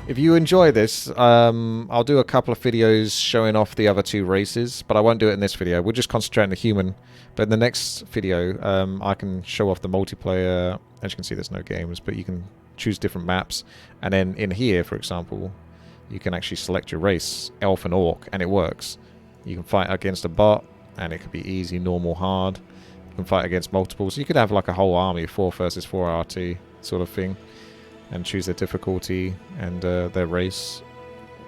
S1: If you enjoy this, I'll do a couple of videos showing off the other two races, but I won't do it in this video. We'll just concentrate on the human. But in the next video, I can show off the multiplayer. As you can see, there's no games, but you can choose different maps. And then in here, for example, you can actually select your race, elf and orc, and it works. You can fight against a bot, and it could be easy, normal, hard. You can fight against multiple. So you could have like a whole army, 4 versus 4 RT sort of thing, and choose their difficulty and their race,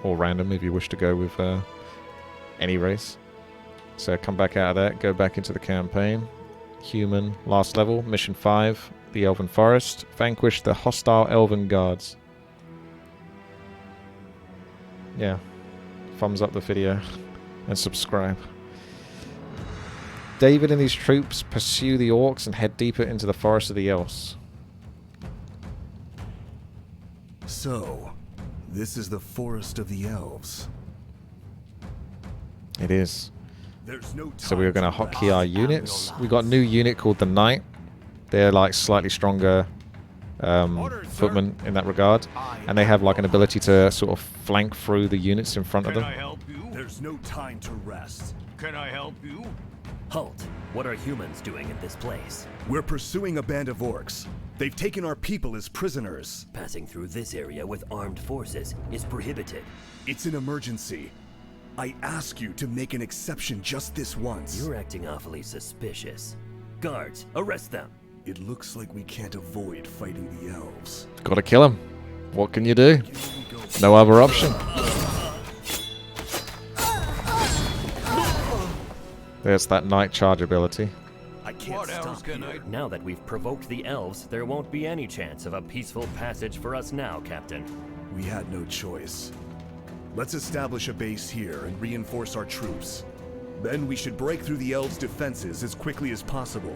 S1: or random if you wish to go with any race. So come back out of that, go back into the campaign. Human, last level, mission 5, the Elven Forest. Vanquish the hostile Elven guards. Yeah, thumbs up the video and subscribe. David and his troops pursue the orcs and head deeper into the forest of the elves.
S3: So, this is the Forest of the Elves.
S1: It is.
S3: There's no
S1: So we are going to hotkey our units. We got a new unit called the Knight. They're like slightly stronger footmen in that regard, and they have like an ability to sort of flank through the units in front of them.
S6: Can I help you?
S3: There's no time to rest.
S6: Can I help you?
S4: Halt! What are humans doing in this place?
S3: We're pursuing a band of orcs. They've taken our people as prisoners.
S4: Passing through this area with armed forces is prohibited.
S3: It's an emergency. I ask you to make an exception just this once.
S4: You're acting awfully suspicious. Guards, arrest them!
S3: It looks like we can't avoid fighting the elves.
S1: Gotta kill him. What can you do? No other option. There's that Knight charge ability.
S3: I can't
S6: What else
S3: stop
S6: can
S3: here.
S6: I...
S4: Now that we've provoked the elves, there won't be any chance of a peaceful passage for us now, Captain.
S3: We had no choice. Let's establish a base here and reinforce our troops. Then we should break through the elves' defenses as quickly as possible.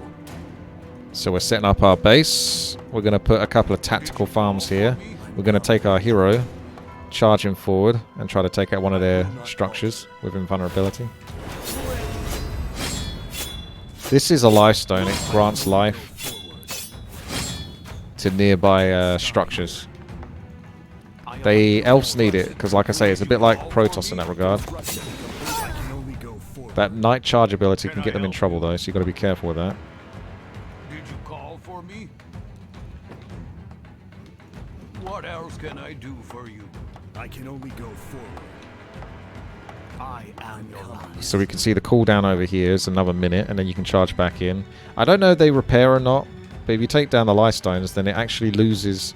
S1: So we're setting up our base. We're going to put a couple of tactical farms here. We're going to take our hero, charge him forward, and try to take out one of their structures with invulnerability. This is a life stone. It grants life to nearby structures. The elves need it, because like I say, it's a bit like Protoss in that regard. That Knight charge ability can get them in trouble though, so you've got to be careful with that.
S6: Did you call for me? What else can I do for you?
S3: I can only go forward. I am your life.
S1: So we can see the cooldown over here is another minute, and then you can charge back in. I don't know if they repair or not, but if you take down the life stones, then it actually loses...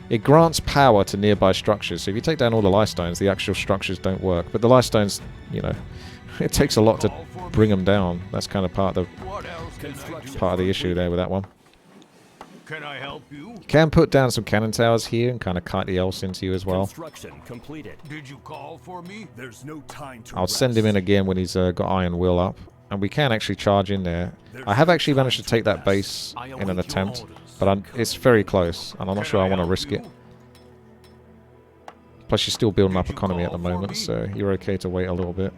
S1: It grants power to nearby structures. So if you take down all the life stones, the actual structures don't work. But the life stones, you know, it takes a lot to bring them down. That's kind of part of
S6: What else can I do?
S1: the issue there with that one.
S6: Can I help you?
S1: You can put down some cannon towers here and kind of kite the elves into you as well.
S4: Construction completed.
S6: Did you call for me?
S3: There's no time to
S1: I'll send him in again when he's got Iron Will up. And we can actually charge in there. I have actually managed to take that base in an attempt, but it's very close, and I'm not sure I want to risk it. Plus, you're still building up economy at the moment, so you're okay to wait a little bit.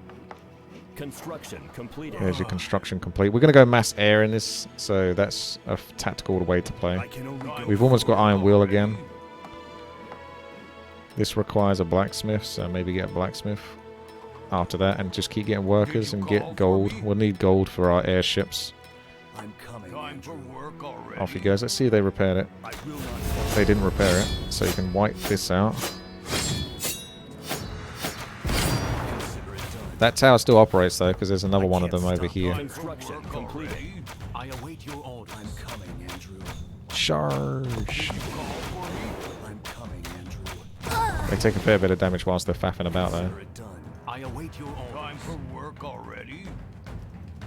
S4: Construction completed.
S1: There's your construction complete. We're going to go mass air in this, so that's a tactical way to play.
S3: I can only go
S1: We've almost got Iron Will again. This requires a blacksmith, so maybe get a blacksmith after that, and just keep getting workers and get gold. We'll need gold for our airships.
S3: I'm coming.
S6: Time for work already.
S1: Off he goes. Let's see if they repaired it.
S3: I will not.
S1: They didn't repair it, so you can wipe this out. That tower still operates though, because there's another one of them over here.
S4: Construction completed.
S6: I await your orders.
S3: I'm coming, Andrew.
S1: Charge!
S3: I'm coming, Andrew.
S1: They take a fair bit of damage whilst they're faffing about though.
S3: Consider it done.
S6: I await your orders. Time for work already.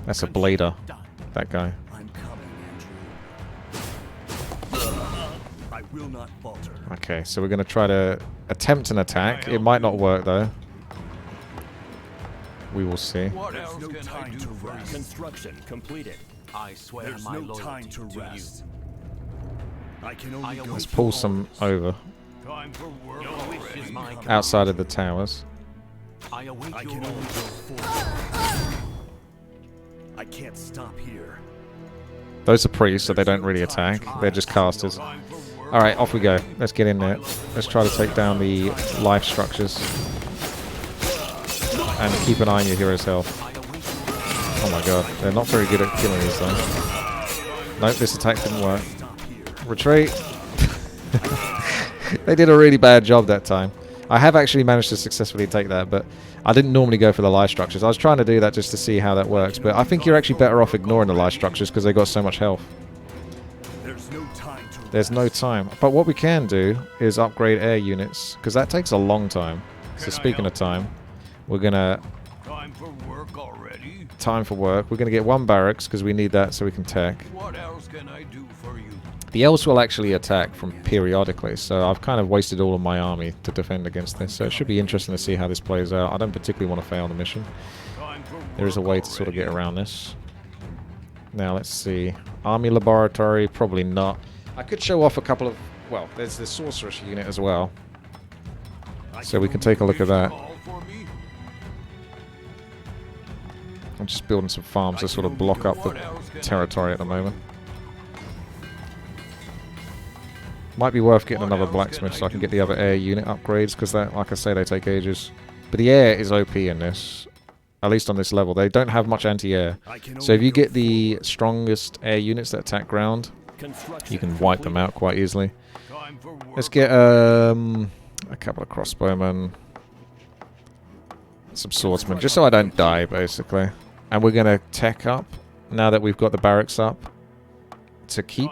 S1: That's a blader, that guy.
S3: I'm coming, Andrew. I will not falter.
S1: Okay, so we're going to try to attempt an attack. It might not work though. We will see.
S6: What
S3: There's
S6: else
S3: no
S6: can I
S3: time
S6: do
S3: to
S6: for
S3: rest.
S6: you?
S4: Construction completed.
S6: I swear
S3: There's
S6: my
S3: no
S6: loyalty
S3: time to
S6: to
S3: rest. I can only go
S1: Let's pull some over
S6: you. Time for work already.
S1: outside of the towers.
S6: I await
S3: I
S6: your
S3: can only go
S6: orders.
S3: forward. I can't stop here.
S1: Those are priests, so they don't really attack. They're just casters.
S6: Time for work
S1: Alright, off we go.
S6: already.
S1: Let's get in there. Let's try to take down the life structures. And keep an eye on your hero's health.
S6: I await your orders.
S1: Oh my god, they're not very good at killing these though. Nope, this attack didn't work.
S3: Stop here.
S1: Retreat! They did a really bad job that time. I have actually managed to successfully take that, but I didn't normally go for the lie structures. I was trying to do that just to see how that works, but I think you're actually better off ignoring the lie structures because they got so much health. There's no time. But what we can do is upgrade air units, because that takes a long time. So speaking of time, we're going to...
S6: Time for work already?
S1: Time for work. We're going to get one barracks, because we need that so we can tech.
S6: What else can I do for you?
S1: The elves will actually attack from periodically, so I've kind of wasted all of my army to defend against this. So it should be interesting to see how this plays out. I don't particularly want to fail the mission. There is a way to sort of get around this. Now, let's see. Army laboratory, probably not. I could show off a couple of... Well, there's the sorceress unit as well. So we can take a look at that. I'm just building some farms to sort of block up the territory at the moment. Might be worth getting another blacksmith so I can get the other air unit upgrades, because that, like I say, they take ages. But the air is OP in this. At least on this level. They don't have much anti-air. So if you get the strongest air units that attack ground, you can wipe them out quite easily. Let's get a couple of crossbowmen, some swordsmen, just so I don't die, basically. And we're going to tech up, now that we've got the barracks up, to keep.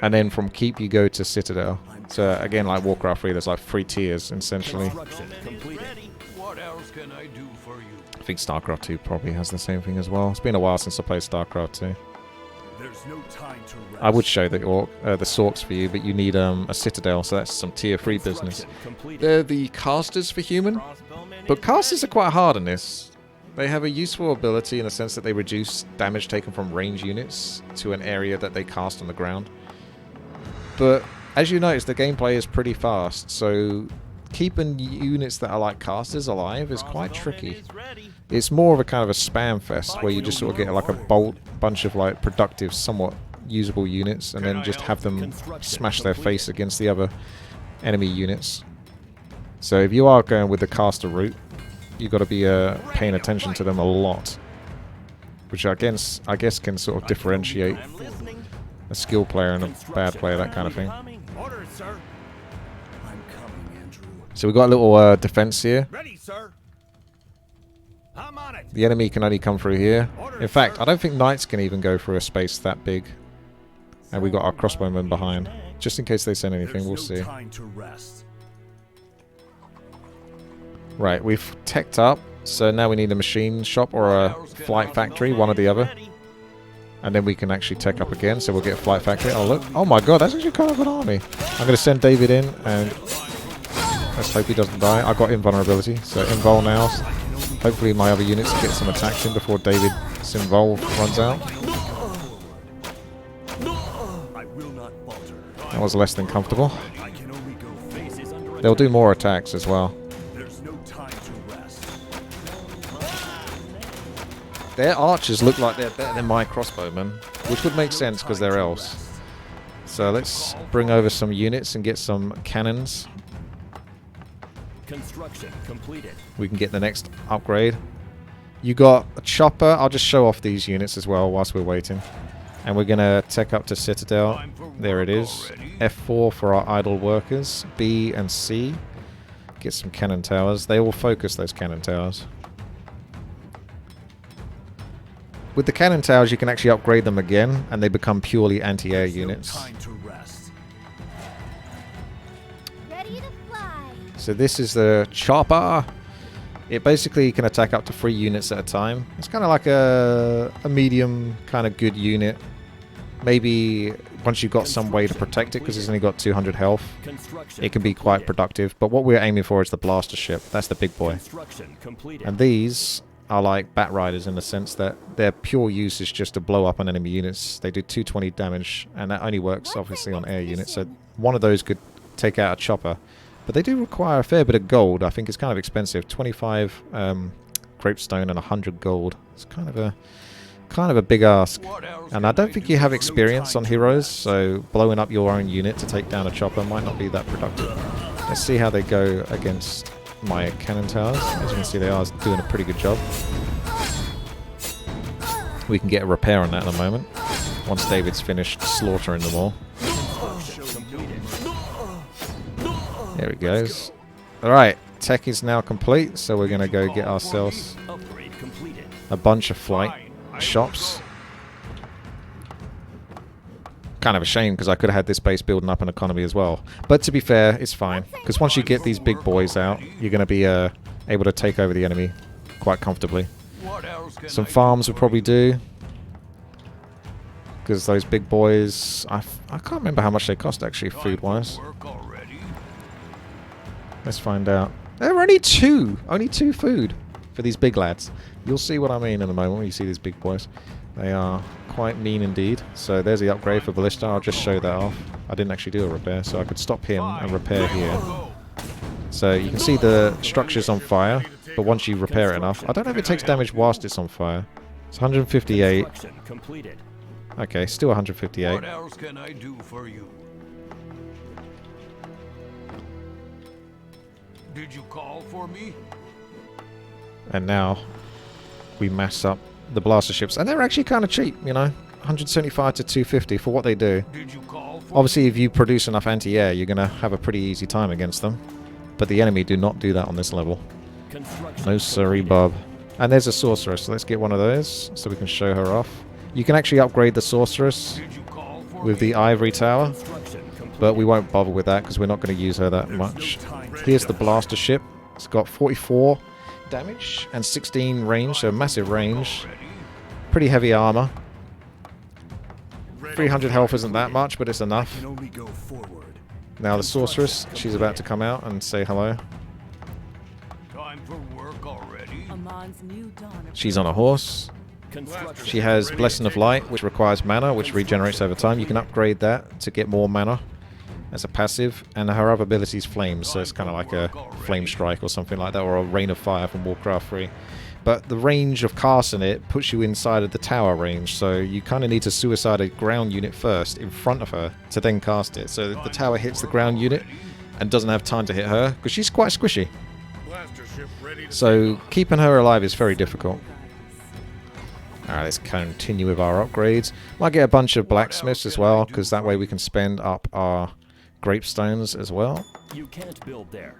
S1: And then from keep, you go to citadel. So again, like Warcraft 3, there's like 3 tiers, essentially.
S6: What else can I do for you?
S1: I think StarCraft 2 probably has the same thing as well. It's been a while since I played StarCraft 2. I would show the Sorks for you, but you need a Citadel, so that's some tier 3 business. They're the casters for human, but casters are quite hard in this. They have a useful ability in the sense that they reduce damage taken from range units to an area that they cast on the ground. But as you notice, the gameplay is pretty fast, so keeping units that are like casters alive is quite tricky. It's more of a kind of a spam fest where you just sort of get like a bunch of like productive, somewhat usable units, and then just have them smash their face against the other enemy units. So if you are going with the caster route, you've got to be paying attention to them a lot, which I guess can sort of differentiate a skill player and a bad player, that kind of thing. So we've got a little defense here.
S2: Ready, sir. I'm on it.
S1: The enemy can only come through here. In fact, I don't think knights can even go through a space that big. And we got our crossbowmen behind. Just in case they send anything, we'll see. Right, we've teched up. So now we need a machine shop or a flight factory, one or the other. And then we can actually tech up again, so we'll get a flight factory. Oh, look. Oh my god, that's actually kind of an army. I'm going to send David in, and let's hope he doesn't die. I got invulnerability, so invul now. Hopefully my other units get some attacks in before David's invul runs out. That was less than comfortable. They'll do more attacks as well. Their archers look like they're better than my crossbowmen, which would make sense because they're elves. So let's bring over some units and get some cannons.
S4: Construction completed.
S1: We can get the next upgrade. You got a chopper. I'll just show off these units as well whilst we're waiting. And we're going to tech up to Citadel. There it is. F4 for our idle workers. B and C. Get some cannon towers. They will focus those cannon towers. With the cannon towers, you can actually upgrade them again, and they become purely anti-air units. So this is the chopper. It basically can attack up to 3 units at a time. It's kind of like a medium kind of good unit. Maybe once you've got some way to protect it, because it's only got 200 health, it can be quite productive. But what we're aiming for is the blaster ship. That's the big boy. And these are like bat riders in the sense that their pure use is just to blow up on enemy units. They do 220 damage, and that only works obviously on air units. So one of those could take out a chopper. But they do require a fair bit of gold. I think it's kind of expensive. 25 grapestone and 100 gold. It's kind of a big ask. And I don't think you have experience on heroes, so blowing up your own unit to take down a chopper might not be that productive. Let's see how they go against my cannon towers. As you can see, they are doing a pretty good job. We can get a repair on that in a moment, once David's finished slaughtering them all. There he goes. Alright, tech is now complete, so we're going to go get ourselves
S4: Upgrade completed.
S1: a bunch of flight shops. Kind of a shame because I could have had this base building up an economy as well. But to be fair, it's fine. Because once you get these big boys out, you're going to be able to take over the enemy quite comfortably. Some farms would probably do. Because those big boys... I can't remember how much they cost actually, food-wise. Let's find out. There are only two! Only 2 food for these big lads. You'll see what I mean in a moment when you see these big boys. They are quite mean indeed. So there's the upgrade for Ballista. I'll just show that off. I didn't actually do a repair, so I could stop him and repair here. So you can see the structure's on fire, but once you repair it enough... I don't know if it takes damage whilst it's on fire. It's 158.
S4: Construction completed.
S1: Okay, still 158.
S6: What else can I do for you? Did you call for me?
S1: And now we mass up the blaster ships. And they're actually kind of cheap, you know. 175 to 250 for what they do.
S6: Did you call for
S1: Obviously, if you produce enough anti-air, you're going to have a pretty easy time against them. But the enemy do not do that on this level. No siree, Bob. And there's a sorceress, so let's get one of those so we can show her off. You can actually upgrade the sorceress with the ivory tower, but we won't bother with that because we're not going to use her that much. Here's the blaster ship. It's got 44 damage and 16 range, so massive range. Pretty heavy armor. 300 health isn't that much, but it's enough. Now the sorceress, she's about to come out and say hello.
S6: time for work already?
S9: Amon's new dawn of
S1: She's on a horse. She has Blessing of Light, which requires mana, which regenerates over time. You can upgrade that to get more mana as a passive, and her other ability is Flames, so it's kind of like a Flame Strike or something like that, or a Rain of Fire from Warcraft 3. But the range of casting it puts you inside of the tower range, so you kind of need to suicide a ground unit first in front of her to then cast it. So the tower hits the ground unit and doesn't have time to hit her, because she's quite squishy. So keeping her alive is very difficult. Alright, let's continue with our upgrades. Might get a bunch of blacksmiths as well, because that way we can spend up our grapestones as well.
S4: You can't build there.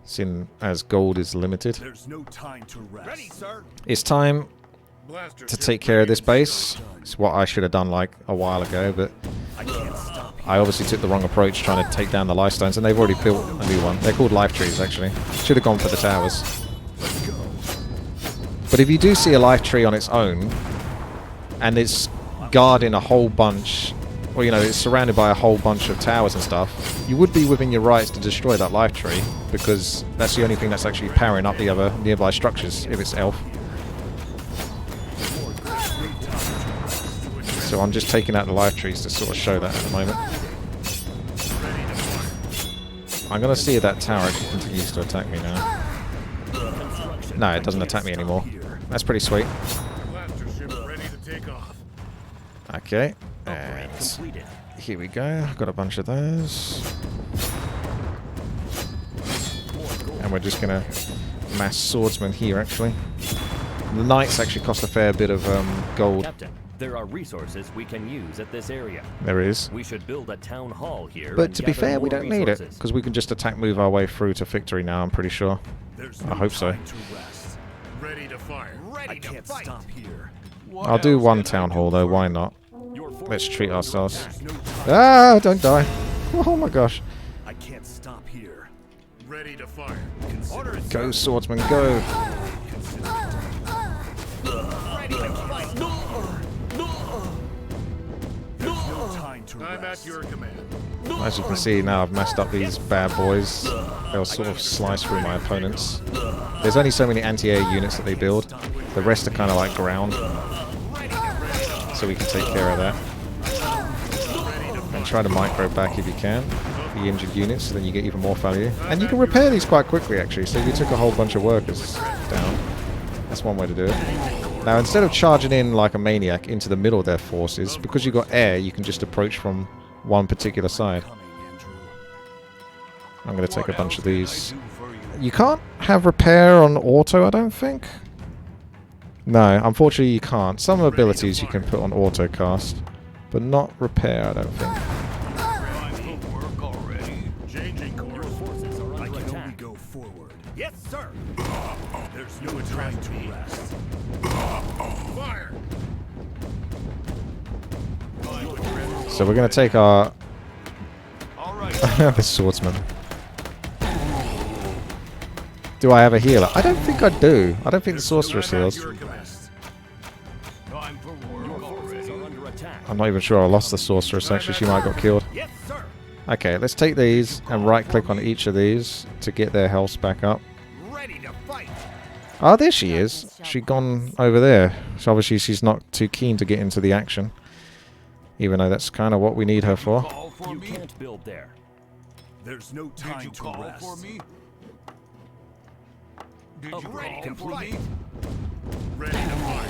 S1: Seeing as gold is limited.
S3: There's no time to rest.
S2: Ready, sir.
S1: It's time to take care of this base. It's what I should have done like a while ago, but I obviously took the wrong approach trying to take down the life stones, and they've already built a new one. They're called life trees, actually. Should have gone for the towers. But if you do see a life tree on its own, and it's guarding a whole bunch, or you know, it's surrounded by a whole bunch of towers and stuff, you would be within your rights to destroy that life tree, because that's the only thing that's actually powering up the other nearby structures, if it's elf. So I'm just taking out the life trees to sort of show that at the moment. I'm going to see if that tower actually continues to attack me now. No, it doesn't attack me anymore. That's pretty sweet. Okay, and here we go. I've got a bunch of those. And we're just going to mass swordsmen here, actually. The knights actually cost a fair bit of gold.
S4: Captain, there are resources we can use at this area.
S1: There is.
S4: We should build a town hall here.
S1: But
S4: and
S1: to be
S4: gather
S1: fair, we
S4: more
S1: don't need it,
S4: resources.
S1: because we can just attack move our way through to victory now, I'm pretty sure. I hope so.
S3: Ready to fire. I can't stop here.
S1: I'll do one town hall though, why not? Let's treat ourselves. Ah, don't die. Oh my gosh.
S3: I can't stop here. Ready to fire.
S1: Go, swordsman, go.
S3: I'm at your command.
S1: As you can see now, I've messed up these bad boys. They'll sort of slice through my opponents. There's only so many anti-air units that they build. The rest are kind of like ground. So we can take care of that. And try to micro back if you can. The injured units, so then you get even more value. And you can repair these quite quickly actually, so if you took a whole bunch of workers down. That's one way to do it. Now instead of charging in like a maniac into the middle of their forces, because you've got air, you can just approach from one particular side. I'm going to take a bunch of these. You can't have repair on auto, I don't think. No, unfortunately you can't. Some abilities you can put on auto cast, but not repair, I don't think.
S2: Yes, sir.
S3: There's no time to rest. Fire!
S1: So we're going to take our...
S6: All right.
S1: the swordsman. Do I have a healer? I don't think I do. I don't think the sorceress heals.
S6: Time for work already.
S4: Are under attack.
S1: I'm not even sure I lost the sorceress. Actually, she might have got killed.
S2: Yes, sir.
S1: Okay, let's take these and right-click on each of these to get their health back up.
S2: Ready to fight.
S1: Oh, there she is. She'd gone over there. So obviously she's not too keen to get into the action. Even though that's kind of what we need her for.
S6: Call for
S4: You
S6: me?
S4: can't build there.
S3: There's no
S6: Did
S3: time
S6: you
S3: to
S6: call
S3: rest.
S6: for me? Did you
S2: ready
S6: call
S2: to
S6: for
S2: fight.
S6: me?
S3: Ready to fight.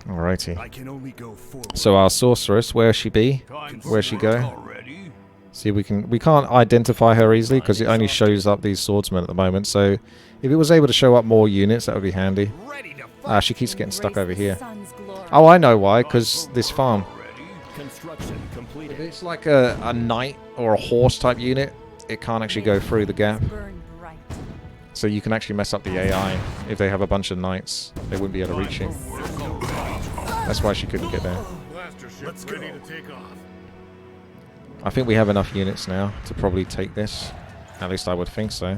S1: Alrighty.
S3: I can only go forward.
S1: So our sorceress, where she be?
S6: Time for
S1: Where'd she
S6: work
S1: go?
S6: already?
S1: See, we can't identify her easily because it only shows up these swordsmen at the moment. So if it was able to show up more units, that would be handy.
S2: Ready to
S1: Ah,
S2: fight.
S1: she keeps getting stuck over here.
S8: Sun's glory.
S1: Oh, I know why. Because this farm.
S6: Already?
S4: Construction
S1: If
S4: completed.
S1: it's like a knight or a horse type unit, it can't actually go through the gap.
S8: Burn bright.
S1: So you can actually mess up the AI. If they have a bunch of knights, they wouldn't be able to reach it.
S6: Work already?
S1: That's why she couldn't get there.
S3: Blaster ship ready to take off.
S1: I think we have enough units now to probably take this. At least I would think so.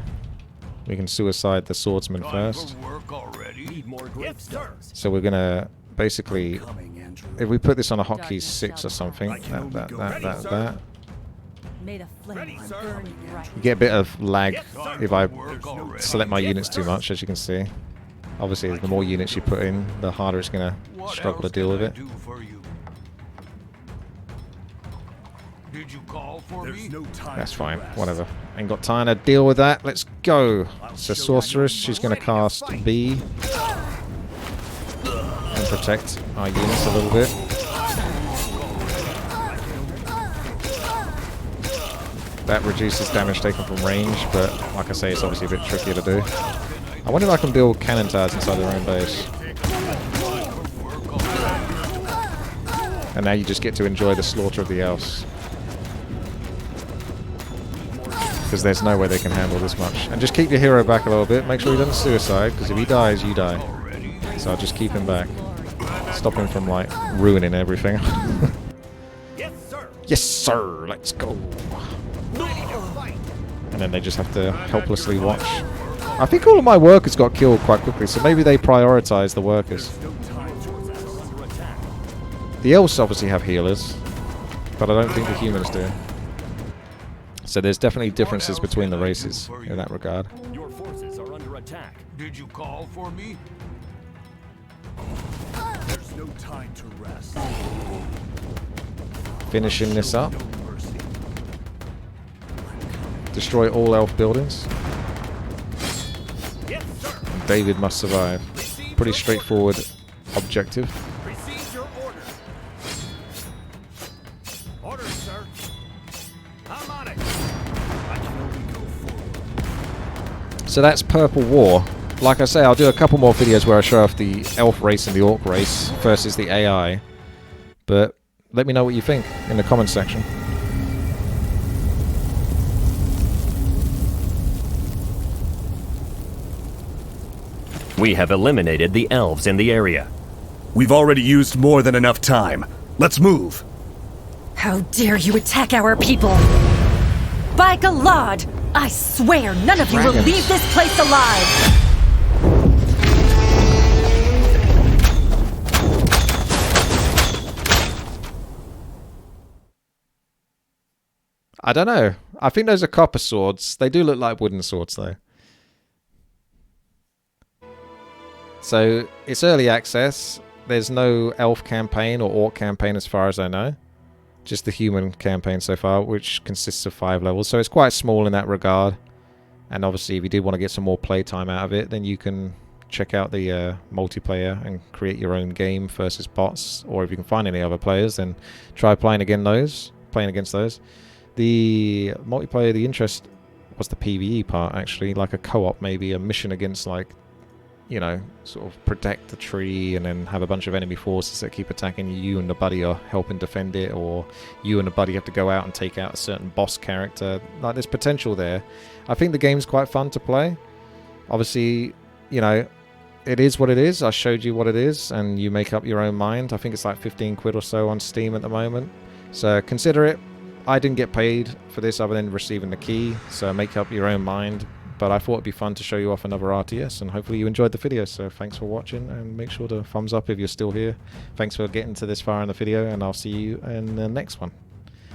S1: We can suicide the swordsman
S6: Time
S1: first.
S6: for work already?
S4: Need more gravestones.
S1: So we're gonna basically,
S3: Coming, Andrew.
S1: if we put this on a hotkey 6 or something, that.
S8: Made a flame
S2: Ready,
S8: and
S2: sir.
S8: burned bright.
S1: You get a bit of lag
S6: Time
S1: if
S6: for
S1: I
S6: work already?
S1: select my units too much, as you can see. Obviously, the more units you put in, the harder it's gonna
S6: What
S1: struggle to
S6: else
S1: deal
S6: can
S1: with
S6: I
S1: it.
S6: do for you? Did you call for
S3: There's
S6: me?
S3: no time
S1: That's
S3: to
S1: fine,
S3: rest.
S1: whatever. Ain't got time to deal with that. Let's go. It's a sorceress. She's gonna cast B and protect our units a little bit. That reduces damage taken from range, but like I say, it's obviously a bit trickier to do. I wonder if I can build cannon towers inside their own base. And now you just get to enjoy the slaughter of the elves. Because there's no way they can handle this much. And just keep your hero back a little bit. Make sure he doesn't suicide, because if he dies, you die. So I'll just keep him back. Stop him from, like, ruining everything.
S2: Yes, sir.
S1: Yes, sir! Let's go!
S2: Ready to fight.
S1: And then they just have to helplessly watch. I think all of my workers got killed quite quickly, so maybe they prioritize the workers. The elves obviously have healers, but I don't think the humans do. So there's definitely differences between the races in that regard.
S4: Your forces are under attack.
S6: Did you call for me?
S3: There's no time to rest.
S1: Finishing this up.
S3: No mercy.
S1: Destroy all elf buildings.
S2: Yes, sir.
S1: David must survive. Pretty straightforward objective.
S2: Receive your order. Orders, sir. I'm on it.
S3: I can only go forward.
S1: So that's Purple War. Like I say, I'll do a couple more videos where I show off the elf race and the orc race versus the AI. But let me know what you think in the comments section.
S4: We have eliminated the elves in the area.
S3: We've already used more than enough time. Let's move.
S8: How dare you attack our people? By Galad, I swear none of you will
S1: Dragons.
S8: leave this place alive!
S1: I don't know. I think those are copper swords. They do look like wooden swords, though. So, it's early access. There's no elf campaign or orc campaign as far as I know. Just the human campaign so far, which consists of 5 levels. So it's quite small in that regard. And obviously, if you did want to get some more playtime out of it, then you can check out the multiplayer and create your own game versus bots. Or if you can find any other players, then try playing against those. The multiplayer, the interest was the PvE part, actually. Like a co-op, maybe a mission against, like, you know, sort of protect the tree and then have a bunch of enemy forces that keep attacking you. You and the buddy are helping defend it, or you and the buddy have to go out and take out a certain boss character. Like, there's potential there. I think the game's quite fun to play. Obviously, you know, it is what it is. I showed you what it is, and you make up your own mind. I think it's like 15 quid or so on Steam at the moment. So consider it. I didn't get paid for this other than receiving the key, so make up your own mind. But I thought it'd be fun to show you off another RTS, and hopefully you enjoyed the video. So thanks for watching, and make sure to thumbs up if you're still here. Thanks for getting to this far in the video, and I'll see you in the next one.